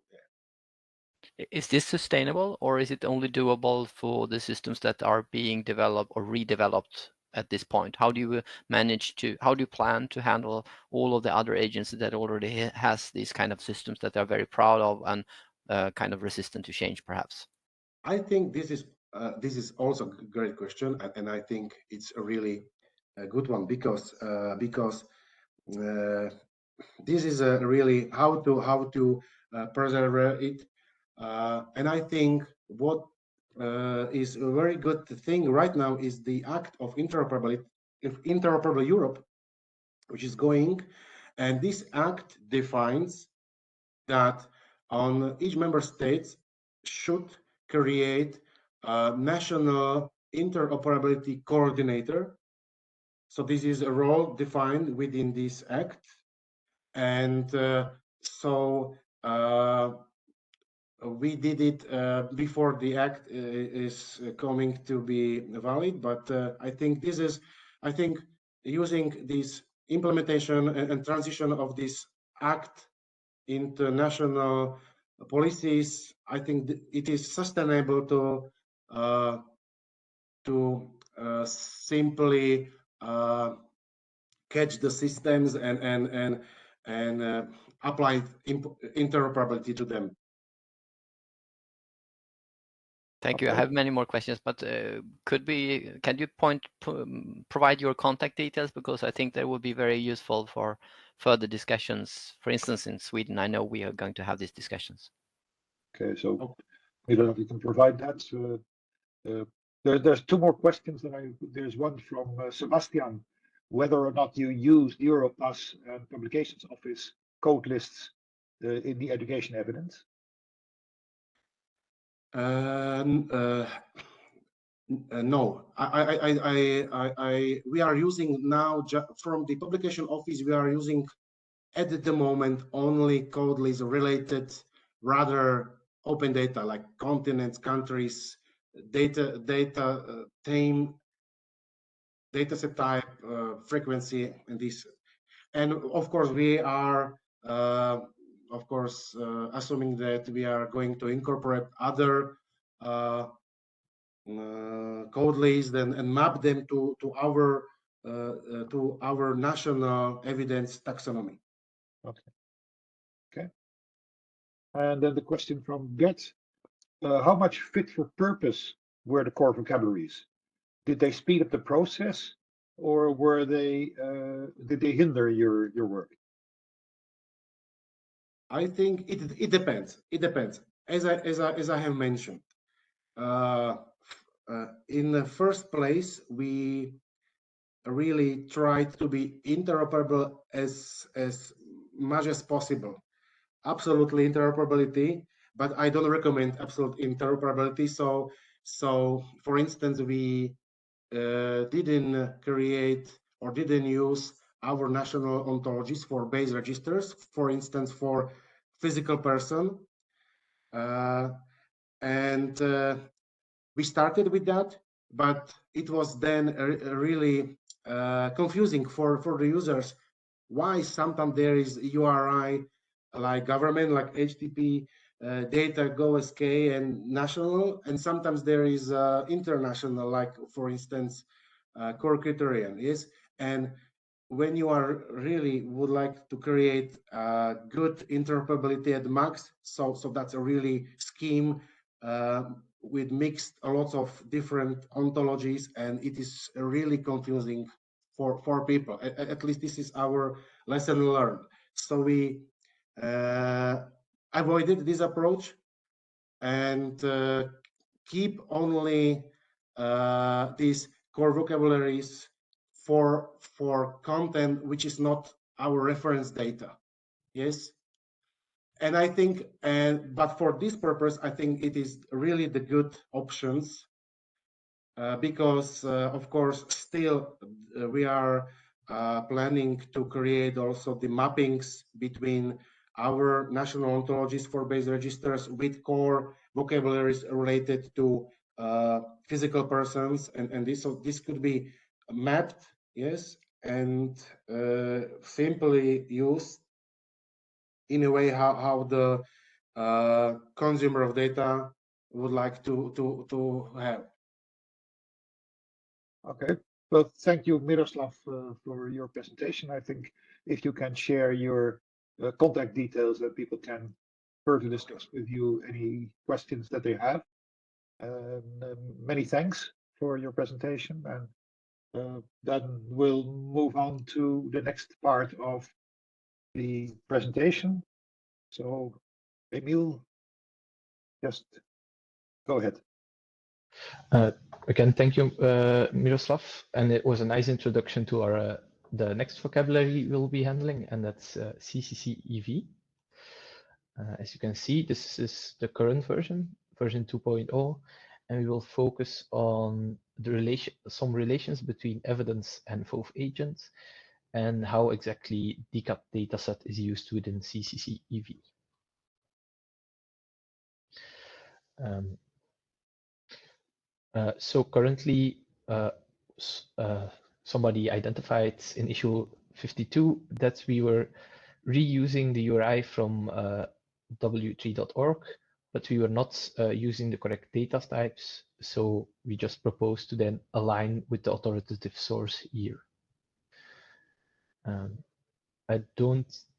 Is this sustainable, or is it only doable for the systems that are being developed or redeveloped at this point? How do you plan to handle all of the other agencies that already has these kind of systems that they're very proud of and kind of resistant to change, perhaps? I think this is also a great question, and I think it's a really good one, because this is a really how to preserve it. And I think what is a very good thing right now is the Act of Interoperable Europe, which is going, and this act defines that on each member state should create a national interoperability coordinator. So this is a role defined within this act, and so we did it before the act is coming to be valid. But I think using this implementation and transition of this act into national policies, I think it is sustainable to simply catch the systems and apply interoperability to them. Thank you. I have many more questions, but can you provide your contact details, because I think they will be very useful for further discussions. For instance, in Sweden, I know we are going to have these discussions. Okay, so we don't know if you can provide that. There's two more questions. There's one from Sebastian, whether or not you use Europass and Publications Office code lists in the education evidence. No, we are using now from the Publication Office. We are using at the moment only code lists related rather open data, like continents, countries, data theme, dataset type, frequency, and this. And of course, we are, assuming that we are going to incorporate other code lists and map them to our national evidence taxonomy. Okay. And then the question from Get, how much fit for purpose were the core vocabularies? Did they speed up the process, or were they did they hinder your work? I think it depends. It depends. As I have mentioned, in the first place, we really tried to be interoperable as much as possible. Absolutely interoperability, but I don't recommend absolute interoperability. So for instance, we didn't create or didn't use our national ontologies for base registers, for instance, for physical person. And we started with that, but it was then really confusing for the users. Why sometimes there is URI like government, like HTTP, data, GoSK, and national, and sometimes there is international, like for instance, core criterion. Yes, and when you are really would like to create good interoperability at max, so that's a really scheme with mixed a lot of different ontologies, and it is really confusing for people. At least this is our lesson learned. So we avoided this approach and keep only these core vocabularies for content which is not our reference data. Yes. And I think, but for this purpose, I think it is really the good options because, of course, still we are planning to create also the mappings between our national ontologies for base registers with core vocabularies related to physical persons, and this could be mapped, yes, and simply used in a way how the consumer of data would like to have. Okay, well, thank you, Miroslav, for your presentation. I think if you can share your contact details that people can further discuss with you any questions that they have. Many thanks for your presentation, and then we'll move on to the next part of the presentation. So, Emil, just go ahead. Again, thank you, Miroslav, and it was a nice introduction to our the next vocabulary we'll be handling, and that's CPSV-AP. As you can see, this is the current version 2.0, and we will focus on the some relations between evidence and both agents, and how exactly DCAP dataset is used within CPSV-AP. So currently, somebody identified in issue 52 that we were reusing the URI from w3.org, but we were not using the correct data types. So we just proposed to then align with the authoritative source here.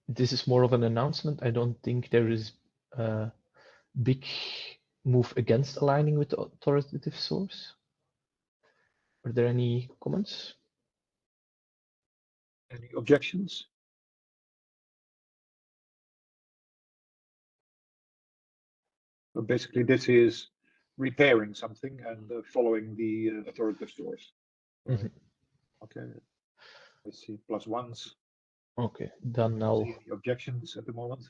This is more of an announcement. I don't think there is a big move against aligning with the authoritative source. Are there any comments? Any objections? So basically, this is repairing something and following the authoritative source. Mm-hmm. Okay. I see plus ones. Okay, done now. See any objections at the moment?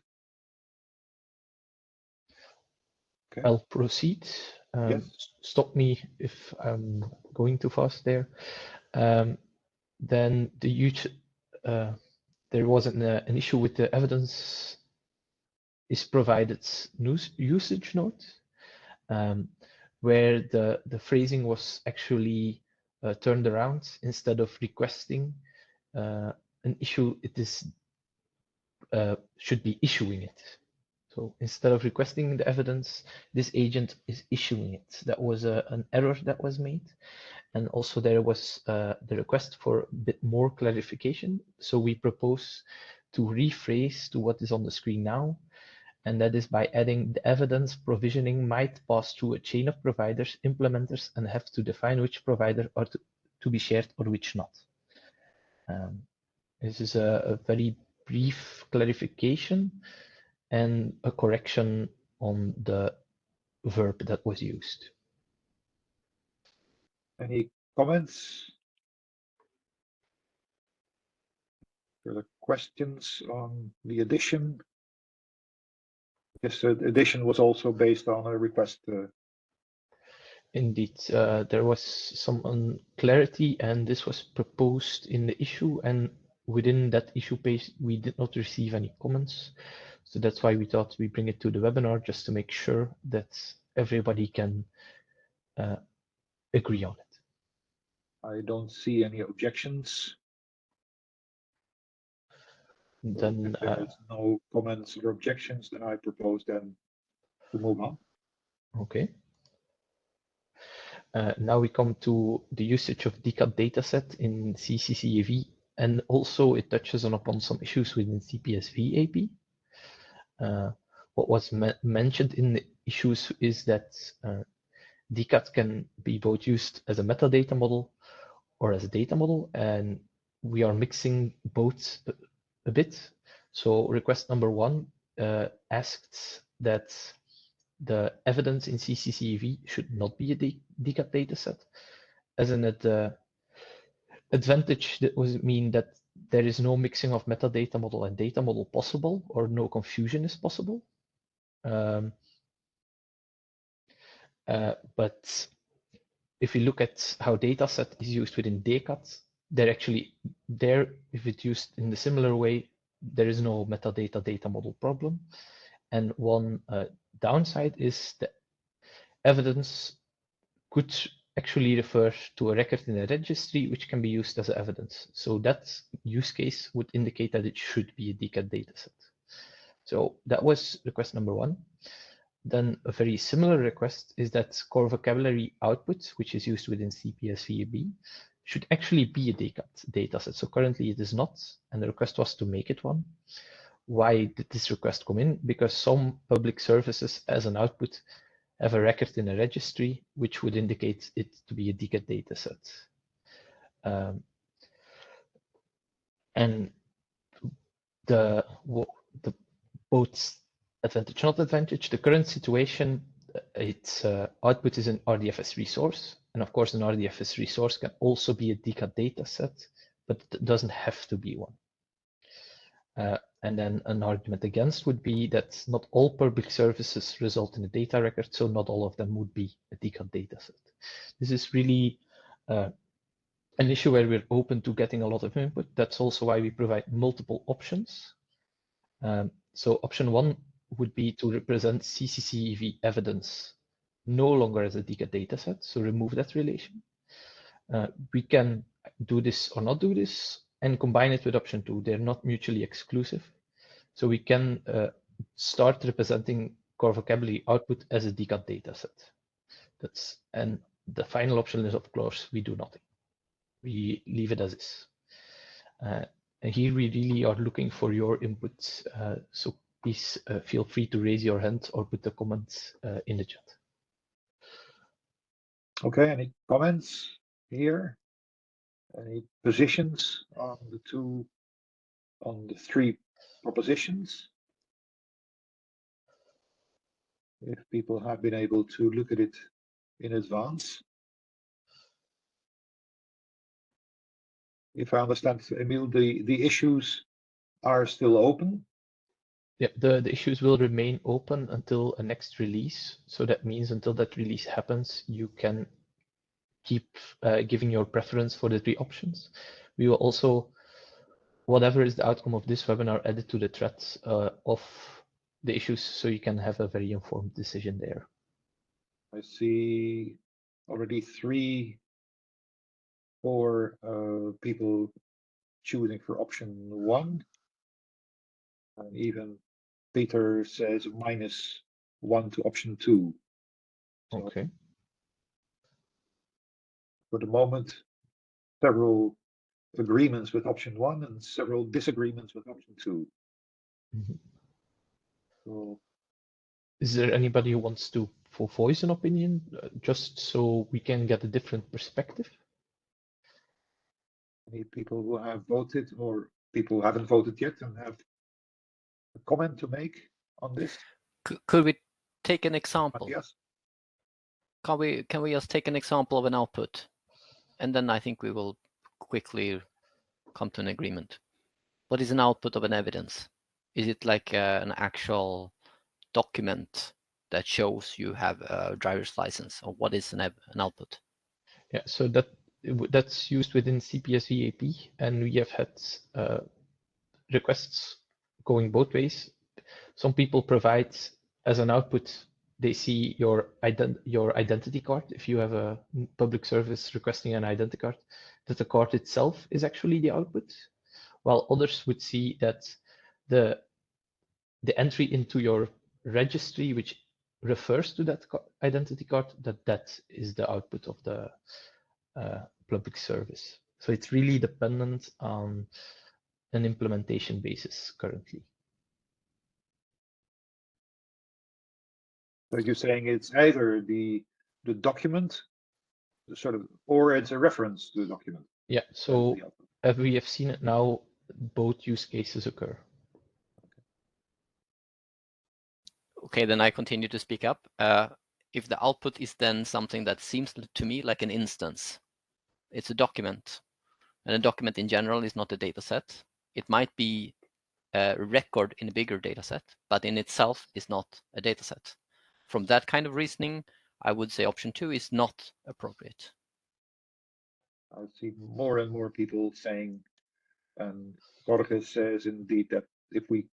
Okay. I'll proceed. Yes. Stop me if I'm going too fast there. Then there was an issue with the evidence is provided usage note, where the phrasing was actually turned around. Instead of requesting, an issue, it is should be issuing it. So instead of requesting the evidence, this agent is issuing it. That was an error that was made. And also there was the request for a bit more clarification. So we propose to rephrase to what is on the screen now. And that is by adding the evidence provisioning might pass through a chain of providers, implementers, and have to define which provider are to be shared or which not. This is a very brief clarification and a correction on the verb that was used. Any comments? Further questions on the addition? Yes, the addition was also based on a request. Indeed, there was some unclarity, and this was proposed in the issue, and within that issue page, we did not receive any comments. So that's why we thought we bring it to the webinar just to make sure that everybody can agree on it. I don't see any objections. Then, if there's no comments or objections, then I propose then to move on. Okay. Now we come to the usage of DCAT dataset in CCCAV, and also it touches upon some issues within CPSV-AP. What was mentioned in the issues is that DCAT can be both used as a metadata model or as a data model, and we are mixing both a bit. So request number 1 asked that the evidence in CCCAV should not be a DCAT dataset. As an advantage, that would mean that there is no mixing of metadata model and data model possible, or no confusion is possible. But if we look at how dataset is used within DCAT, they're actually there. If it's used in the similar way, there is no metadata data model problem. And one downside is the evidence could actually refer to a record in a registry, which can be used as evidence. So that use case would indicate that it should be a DCAT dataset. So that was request number 1. Then a very similar request is that core vocabulary output, which is used within CPSV-AP, should actually be a DCAT dataset. So currently it is not, and the request was to make it one. Why did this request come in? Because some public services as an output have a record in a registry, which would indicate it to be a DCAT dataset. And the both advantage, not advantage, the current situation, its output is an RDFS resource. And of course, an RDFS resource can also be a DCAT dataset, but it doesn't have to be one. And then an argument against would be that not all public services result in a data record, so not all of them would be a DCAT dataset. This is really an issue where we're open to getting a lot of input. That's also why we provide multiple options. So option 1 would be to represent CCCAV evidence no longer as a DCAT dataset, so remove that relation. We can do this or not do this, and combine it with option 2. They're not mutually exclusive. So we can start representing core vocabulary output as a DCAT dataset. And the final option is, of course, we do nothing. We leave it as is. And here we really are looking for your input. So please feel free to raise your hand or put the comments in the chat. Okay, any comments here? Any positions on the 3 propositions? If people have been able to look at it in advance. If I understand, Emil, the issues are still open. Yeah, the issues will remain open until a next release. So that means until that release happens, you can keep giving your preference for the 3 options. We will also, whatever is the outcome of this webinar, add it to the threads of the issues, so you can have a very informed decision there. I see already 3 or 4 people choosing for option 1. And even Peter says -1 to option 2. So okay. For the moment, several agreements with option 1 and several disagreements with option 2. Mm-hmm. So, is there anybody who wants to voice an opinion, just so we can get a different perspective? any people who have voted or people who haven't voted yet and have a comment to make on this? Could we take an example? Yes. Can we just take an example of an output, and then I think we will quickly come to an agreement. What is an output of an evidence? Is it like an actual document that shows you have a driver's license, or what is an output? Yeah, so that's used within CPSV-AP, and we have had requests going both ways. Some people provide as an output, they see your identity card. If you have a public service requesting an identity card, that the card itself is actually the output, while others would see that the entry into your registry, which refers to that identity card, that is the output of the public service. So it's really dependent on an implementation basis currently. So you're saying it's either the document, or it's a reference to the document. Yeah, so as we have seen it now, both use cases occur. Okay, then I continue to speak up. If the output is then something that seems to me like an instance, it's a document, and a document in general is not a data set. It might be a record in a bigger data set, but in itself is not a data set. From that kind of reasoning, I would say option 2 is not appropriate. I see more and more people saying, and Jorge says indeed that if we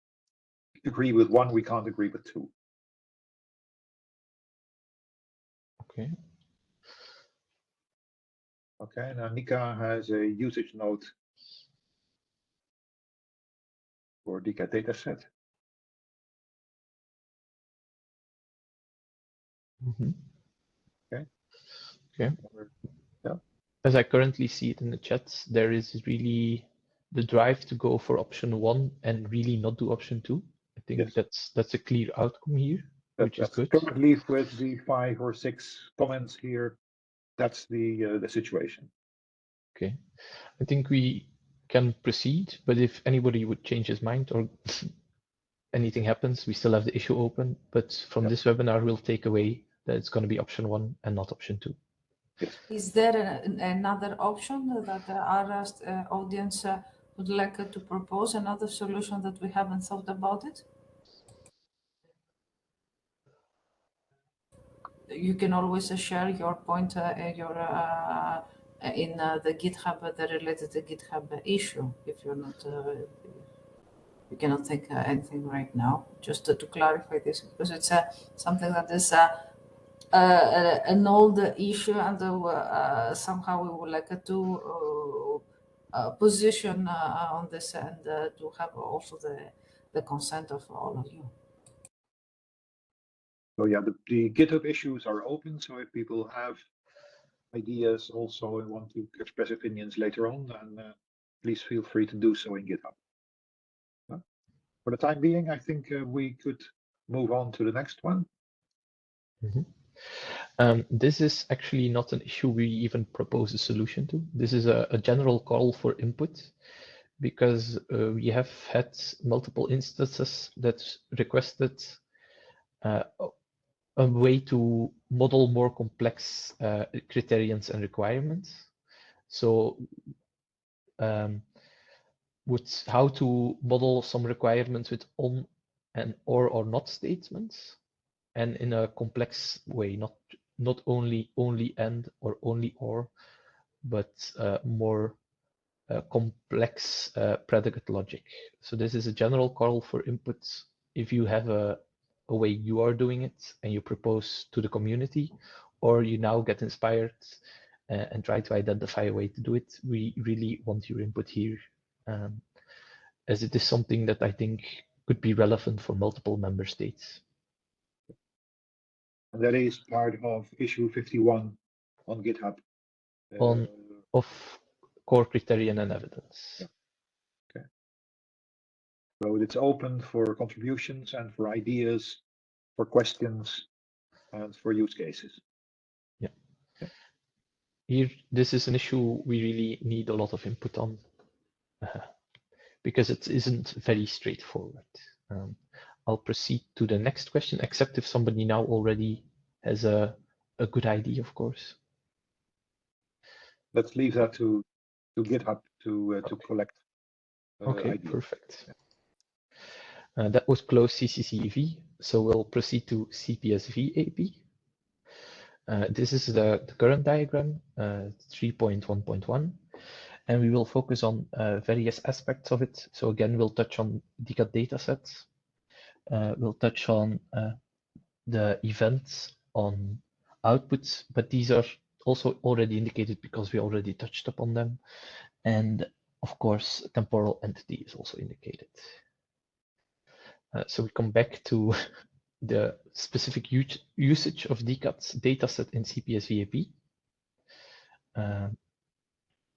agree with 1, we can't agree with 2. Okay. Okay, now Nika has a usage note for the data set. Mm-hmm. Okay. Okay. Yeah. As I currently see it in the chats, there is really the drive to go for option 1 and really not do option 2. I think yes. that's a clear outcome here, which is good. Currently, with the 5 or 6 comments here, that's the situation. Okay, I think we can proceed, but if anybody would change his mind or anything happens, we still have the issue open. But from this webinar, we'll take away that it's going to be option 1 and not option 2. Yes. Is there another option that our audience would like to propose, another solution that we haven't thought about it? You can always share your point in the GitHub, the related to GitHub issue, if you're not, you cannot think anything right now, just to clarify this, because it's something that is an old issue, and somehow we would like to position on this, and to have also the consent of all of you. So yeah, the GitHub issues are open. So if people have ideas also and want to express opinions later on, then please feel free to do so in GitHub. For the time being, I think we could move on to the next one. Mm-hmm. This is actually not an issue we even propose a solution to. This is a general call for input, because we have had multiple instances that requested a way to model more complex criterions and requirements. So with how to model some requirements with on and or not statements, and in a complex way, not only and or only or, but more complex predicate logic. So this is a general call for inputs. If you have a way you are doing it and you propose to the community, or you now get inspired and try to identify a way to do it, we really want your input here as it is something that I think could be relevant for multiple member states. And that is part of issue 51 on GitHub. Of core criterion and evidence. Yeah. Okay. So it's open for contributions and for ideas, for questions, and for use cases. Yeah. Here, this is an issue we really need a lot of input on because it isn't very straightforward. I'll proceed to the next question, except if somebody now already has a good idea, of course. Let's leave that to GitHub to collect. Okay, ideas. perfect. That was closed CCCV, so we'll proceed to CPSV-AP. This is the current diagram, 3.1.1, and we will focus on various aspects of it. So again, we'll touch on DCAT datasets. We'll touch on the events, on outputs, but these are also already indicated because we already touched upon them. And of course, temporal entity is also indicated. So we come back to the specific usage of DCAT's dataset in CPSV-AP.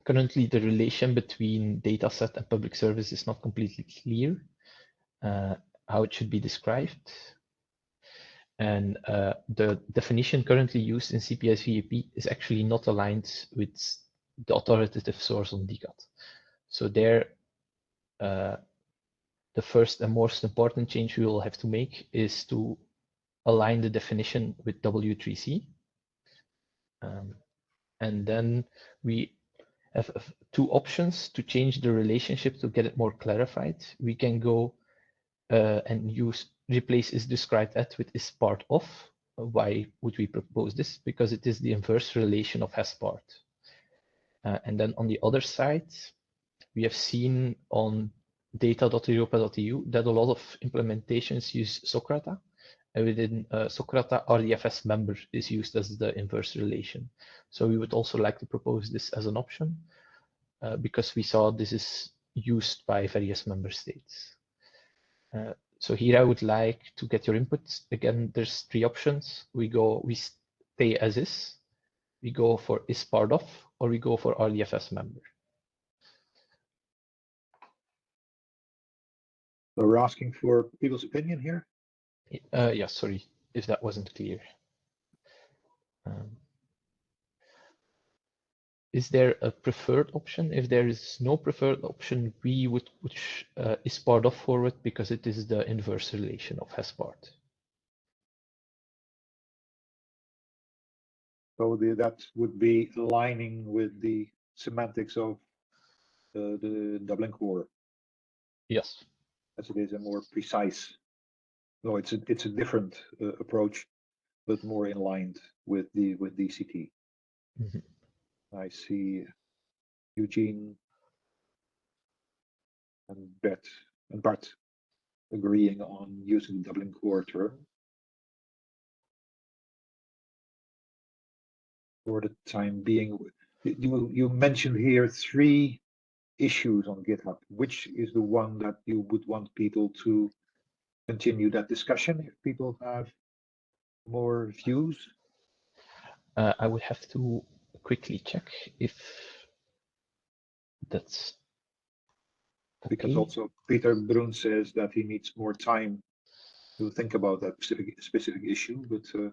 Currently, the relation between dataset and public service is not completely clear, how it should be described. And the definition currently used in CPSV-AP is actually not aligned with the authoritative source on DCAT. So there, the first and most important change we will have to make is to align the definition with W3C. And then we have two options to change the relationship to get it more clarified. We can go and replace is described at with is part of. Why would we propose this? Because it is the inverse relation of has part. And then on the other side, we have seen on data.europa.eu that a lot of implementations use Socrata. And within Socrata, RDFS member is used as the inverse relation. So we would also like to propose this as an option because we saw this is used by various member states. So here I would like to get your input. Again, there's three options. We stay as is, we go for is part of, or we go for RDFS member. So we're asking for people's opinion here? Yeah, sorry if that wasn't clear. Is there a preferred option? If there is no preferred option, we would push is part of forward because it is the inverse relation of has part. So that would be aligning with the semantics of the Dublin core. Yes. As it is a more precise. No, it's a different approach, but more in line with DCT. Mm-hmm. I see Eugene and Bart agreeing on using the Dublin core term. For the time being, you mentioned here 3 issues on GitHub. Which is the one that you would want people to continue that discussion if people have more views? I would have to quickly check if that's okay. Because also Peter Brun says that he needs more time to think about that specific issue, but so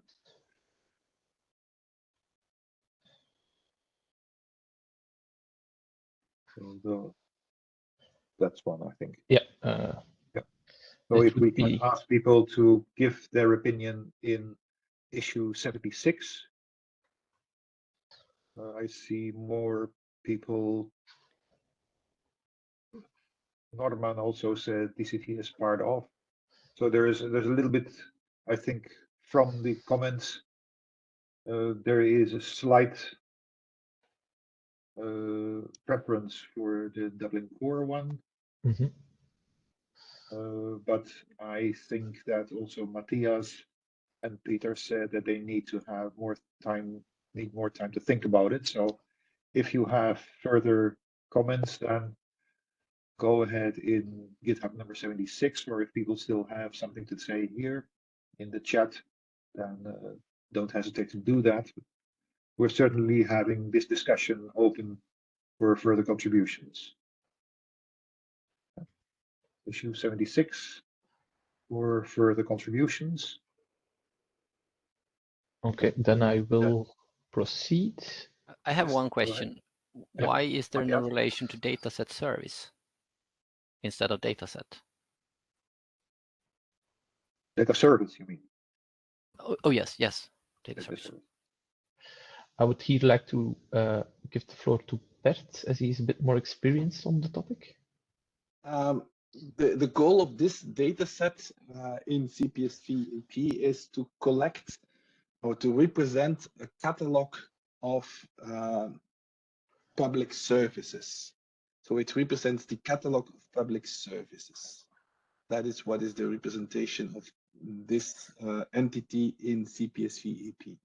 that's one, I think. Yeah. Yeah. So if we can ask people to give their opinion in issue 76, I see more people. Norman also said DCT is part of. So there's a little bit, I think, from the comments, there is a slight preference for the Dublin core one. Mm-hmm. But I think that also Matthias and Peter said that they need to have more time to think about it. So if you have further comments, then go ahead in GitHub number 76, or if people still have something to say here in the chat, then don't hesitate to do that. We're certainly having this discussion open for further contributions. Issue 76 for further contributions. Okay, then I will proceed. I have one question. Yeah. Why is there no relation to dataset service instead of dataset? Data service, you mean? Oh yes, data service. I would here like to give the floor to Bert, as he is a bit more experienced on the topic. The goal of this data set in CPSV-AP is to collect or to represent a catalog of public services. So it represents the catalog of public services. That is what is the representation of this entity in CPSV-AP.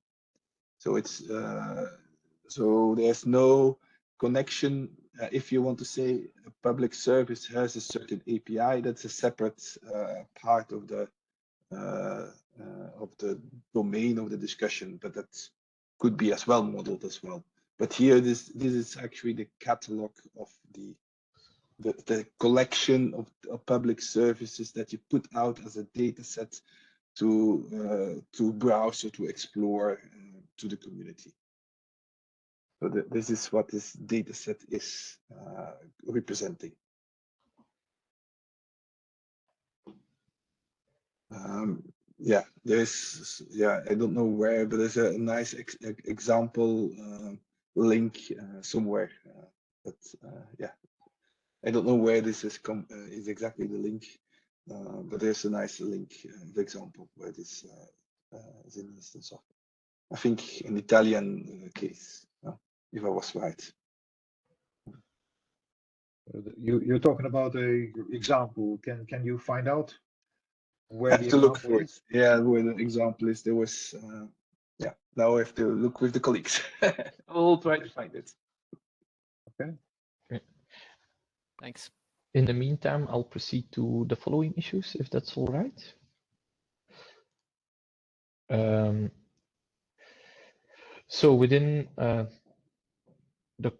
So it's so there's no connection. If you want to say a public service has a certain API, that's a separate part of the domain of the discussion, but that could be as well modeled as well. But here, this is actually the catalog of the collection of public services that you put out as a data set to browse or to explore to the community. So this is what this data set is representing. Yeah, there's, I don't know where, but there's a nice example link somewhere. But yeah, I don't know where this is exactly the link, but there's a nice link, the example where this is an instance of. I think an Italian case, if I was right. You're talking about a example. Can you find out where I have to look for it? Yeah, where the example is. There was, yeah. Now I have to look with the colleagues. I'll try to find it. Okay. Thanks. In the meantime, I'll proceed to the following issues, if that's all right. So within the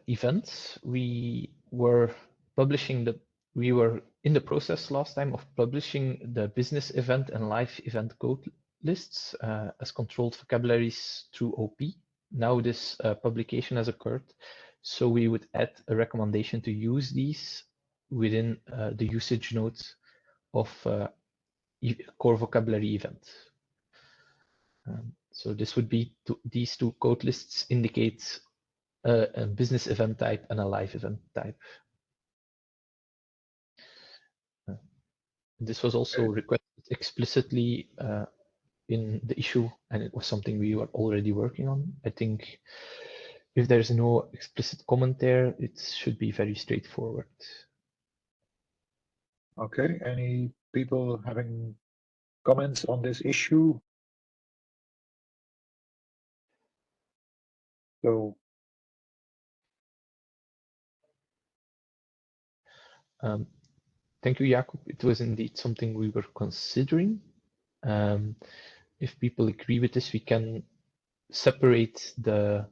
events, we were in the process last time of publishing the business event and live event code lists as controlled vocabularies through OP. Now this publication has occurred, so we would add a recommendation to use these within the usage notes of core vocabulary event. So this would be these two code lists indicate a business event type and a live event type. This was also requested explicitly in the issue, and it was something we were already working on. I think if there's no explicit comment there, it should be very straightforward. Okay, any people having comments on this issue? So thank you, Jakob. It was indeed something we were considering. If people agree with this, we can separate the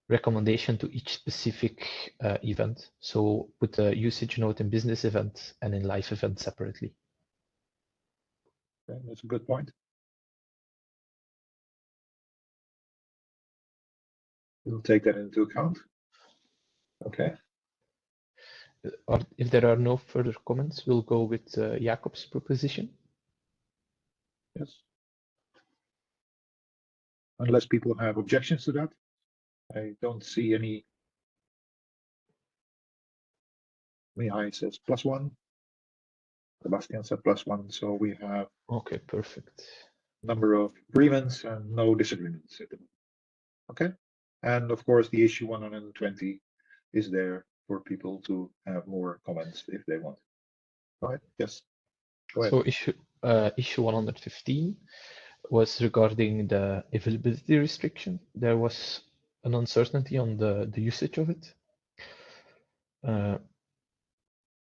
recommendation to each specific event. So put a usage note in business event and in live event separately. okay, that's a good point. We'll take that into account. Okay. Or if there are no further comments, we'll go with Jacob's proposition. Yes. Unless people have objections to that. I don't see any. Mihai says +1. Sebastian said +1. So we have okay, perfect. Number of agreements and no disagreements at the moment. Okay. And of course, the issue 120 is there for people to have more comments if they want. All right. Yes. Go ahead. So issue 115 was regarding the availability restriction. There was an uncertainty on the usage of it.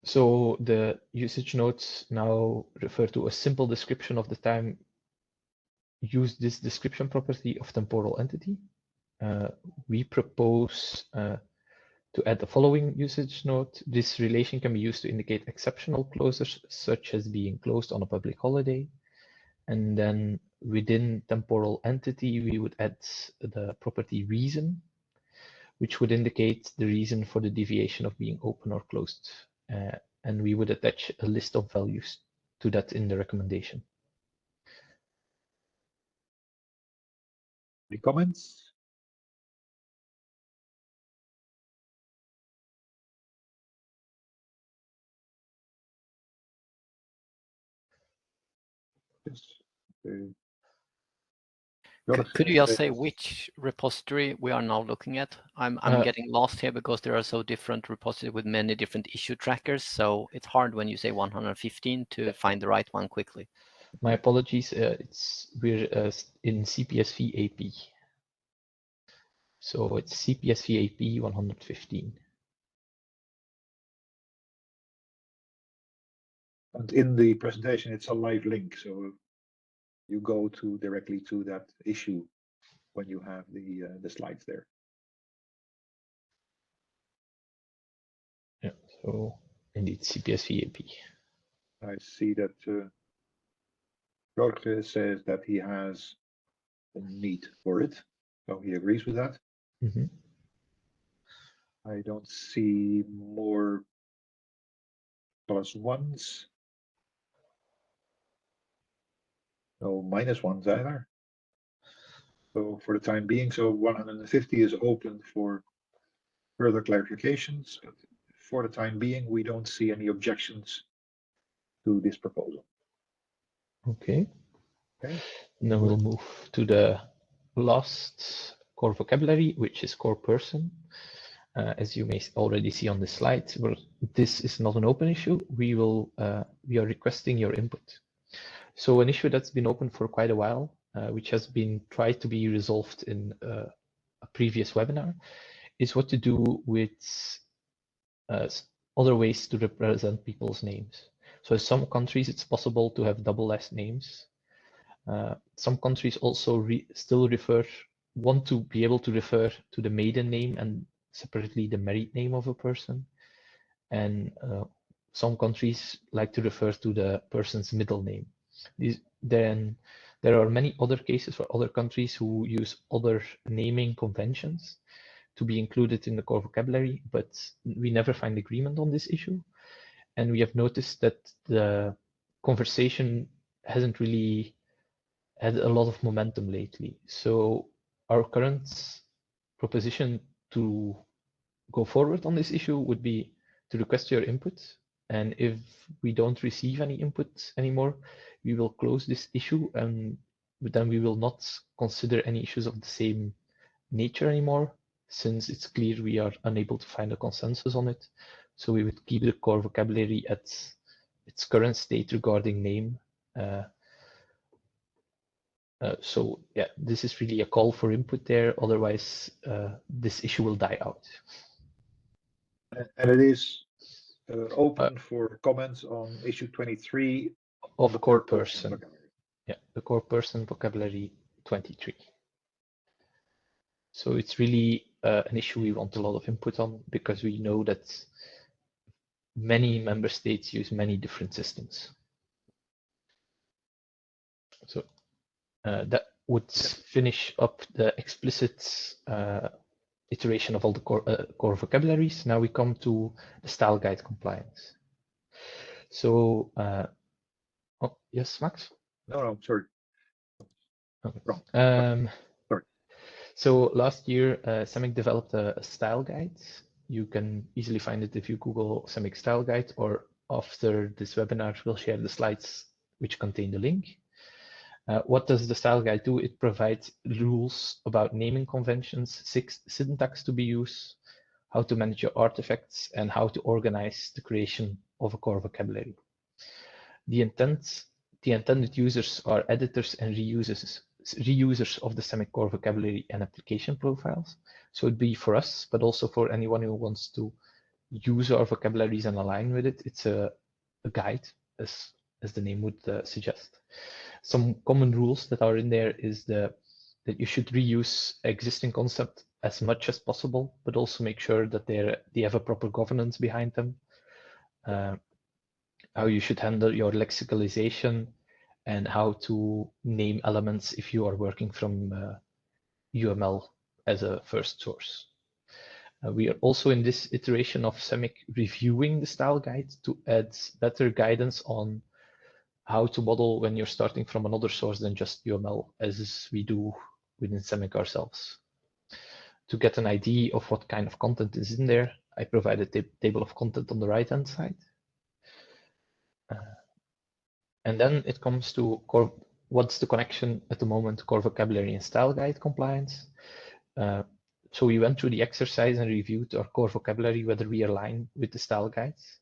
So the usage notes now refer to a simple description of the time. Use this description property of temporal entity. We propose to add the following usage note. This relation can be used to indicate exceptional closures, such as being closed on a public holiday. And then within temporal entity, we would add the property reason, which would indicate the reason for the deviation of being open or closed. And we would attach a list of values to that in the recommendation. Any comments? Yes. Could you just say which repository we are now looking at? I'm getting lost here because there are so different repositories with many different issue trackers. So it's hard when you say 115 to find the right one quickly. My apologies. We're in CPSV-AP. So it's CPSV-AP 115. And in the presentation, it's a live link, so you go directly to that issue when you have the slides there. Yeah, so indeed CPSV-AP. I see that Jorge says that he has a need for it, so he agrees with that. Mm-hmm. I don't see more +1s. No -1s either. So for the time being, so 150 is open for further clarifications, but for the time being, we don't see any objections to this proposal. Okay. Okay. Now we'll move to the last core vocabulary, which is core person. As you may already see on the slide, this is not an open issue. We are requesting your input. So an issue that's been open for quite a while, which has been tried to be resolved in a previous webinar, is what to do with other ways to represent people's names. So in some countries, it's possible to have double last names. Some countries also still want to be able to refer to the maiden name and separately the married name of a person. And some countries like to refer to the person's middle name. Then there are many other cases for other countries who use other naming conventions to be included in the core vocabulary, but we never find agreement on this issue. And we have noticed that the conversation hasn't really had a lot of momentum lately. So our current proposition to go forward on this issue would be to request your input. And if we don't receive any input anymore, we will close this issue, and then we will not consider any issues of the same nature anymore, since it's clear we are unable to find a consensus on it. So we would keep the core vocabulary at its current state regarding name. So yeah, this is really a call for input there. Otherwise, this issue will die out. And it is open for comments on issue 23 of the core person. Yeah, the core person vocabulary 23. So it's really an issue we want a lot of input on, because we know that many member states use many different systems. So that would finish up the explicit iteration of all the core vocabularies. Now we come to the style guide compliance. So, oh, yes, Max? No, sorry. Okay. Wrong. Sorry. So last year, SEMIC developed a style guide. You can easily find it if you Google SEMIC style guide, or after this webinar, we'll share the slides which contain the link. What does the style guide do? It provides rules about naming conventions, syntax to be used, how to manage your artifacts, and how to organize the creation of a core vocabulary. The intended users are editors and reusers of the SEMIC core vocabulary and application profiles. So it'd be for us, but also for anyone who wants to use our vocabularies and align with it. It's a guide, as the name would suggest. Some common rules that are in there is that you should reuse existing concepts as much as possible, but also make sure that they have a proper governance behind them. How you should handle your lexicalization and how to name elements if you are working from UML as a first source. We are also in this iteration of SEMIC reviewing the style guide to add better guidance on how to model when you're starting from another source than just UML, as we do within SEMIC ourselves. To get an idea of what kind of content is in there, I provide a table of content on the right-hand side. And then it comes to what's the connection at the moment to core vocabulary and style guide compliance. So we went through the exercise and reviewed our core vocabulary, whether we align with the style guides.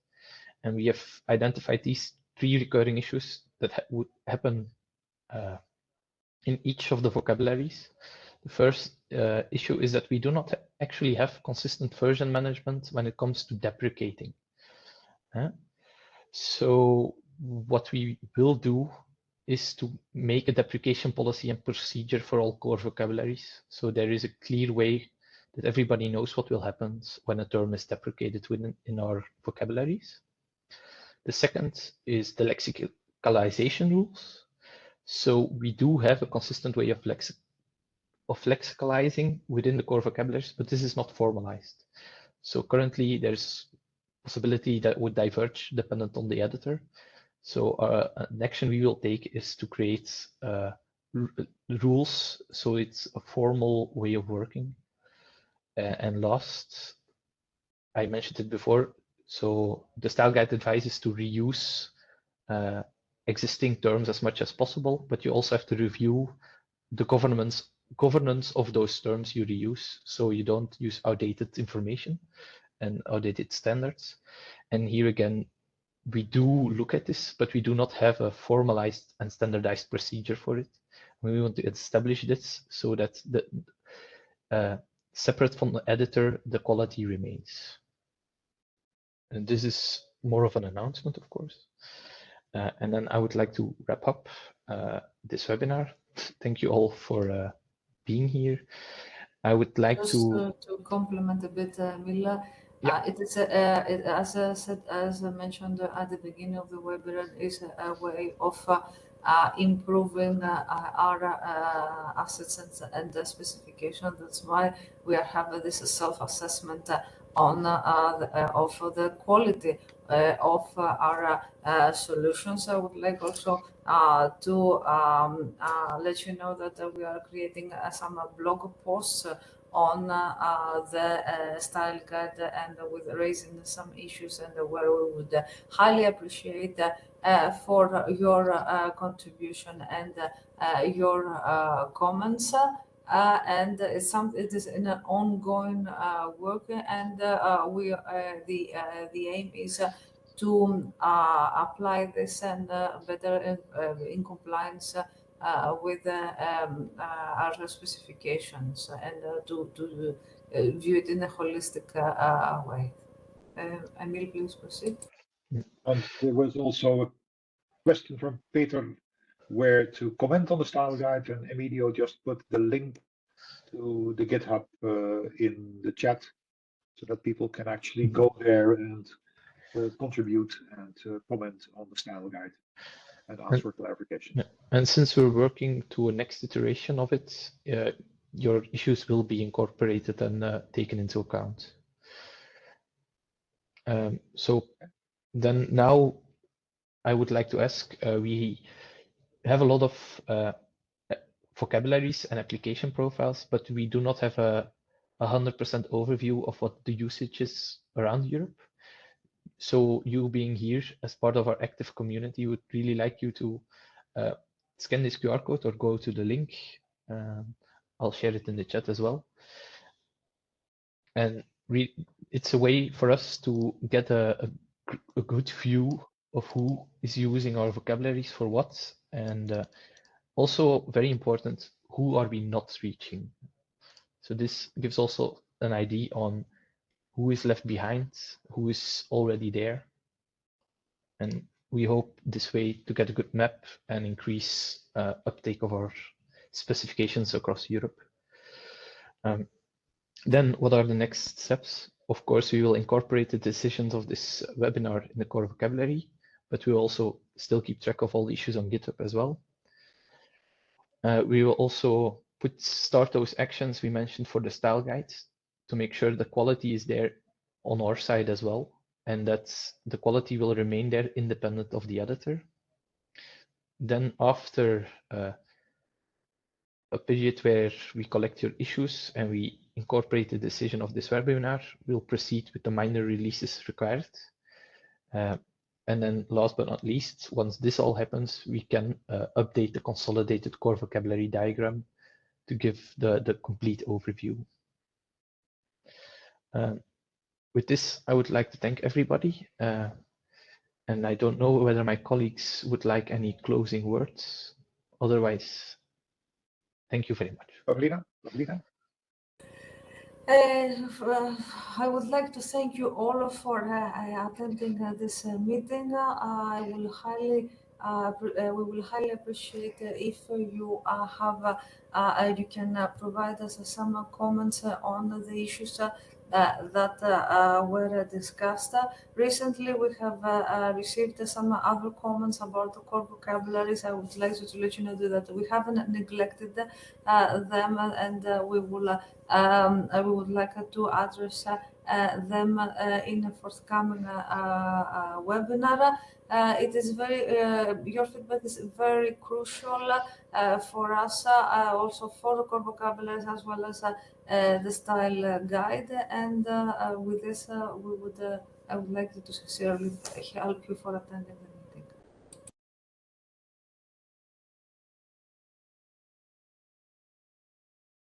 And we have identified these 3 recurring issues that would happen in each of the vocabularies. The first issue is that we do not actually have consistent version management when it comes to deprecating. So what we will do is to make a deprecation policy and procedure for all core vocabularies. So there is a clear way that everybody knows what will happen when a term is deprecated in our vocabularies. The second is the lexicalization rules. So we do have a consistent way of lexicalizing within the core vocabularies, but this is not formalized. So currently there's possibility that would diverge dependent on the editor. So an action we will take is to create rules, so it's a formal way of working. And last, I mentioned it before, so the style guide advice is to reuse existing terms as much as possible, but you also have to review the governance of those terms you reuse, so you don't use outdated information and outdated standards. And here again, we do look at this, but we do not have a formalized and standardized procedure for it. We want to establish this so that separate from the editor, the quality remains. And this is more of an announcement, of course. And then I would like to wrap up this webinar. Thank you all for being here. I would like to complement a bit, Mila. Yeah. It is as I said, as I mentioned at the beginning of the webinar, is a way of improving our assets and the specification. That's why we are having this self-assessment on of the quality of our solutions. I would like also to let you know that we are creating some blog posts on the style guide and with raising some issues, and where we would highly appreciate for your contribution and your comments. And it is in an ongoing work, and the aim is to apply this and better in compliance with our specifications, and to view it in a holistic way. Emil, please proceed. And there was also a question from Peter where to comment on the style guide, and Emilio just put the link to the GitHub in the chat so that people can actually go there and contribute and comment on the style guide and ask for clarification. Yeah. And since we're working to a next iteration of it, your issues will be incorporated and taken into account. So then now I would like to ask, we have a lot of vocabularies and application profiles, but we do not have a 100% overview of what the usage is around Europe. So you being here as part of our active community, would really like you to scan this QR code or go to the link. I'll share it in the chat as well. And it's a way for us to get a good view of who is using our vocabularies for what, and also very important, who are we not reaching. So this gives also an idea on who is left behind, who is already there. And we hope this way to get a good map and increase uptake of our specifications across Europe. Then what are the next steps? Of course, we will incorporate the decisions of this webinar in the core vocabulary, but we will also still keep track of all the issues on GitHub as well. We will also start those actions we mentioned for the style guides to make sure the quality is there on our side as well, and that the quality will remain there independent of the editor. Then after a period where we collect your issues and we incorporate the decision of this webinar, we'll proceed with the minor releases required. And then last but not least, once this all happens, we can update the consolidated core vocabulary diagram to give the complete overview. With this, I would like to thank everybody. And I don't know whether my colleagues would like any closing words. Otherwise, thank you very much. Paulina? I would like to thank you all for attending this meeting. We will highly appreciate if you you can provide us some comments on the issues that were discussed. Recently, we have received some other comments about the core vocabularies. I would like to let you know that we haven't neglected them, and we would like to address them in a forthcoming webinar. It is your feedback is very crucial for us, also for the core vocabularies as well as the style guide. And with this, I would like to sincerely help you for attending.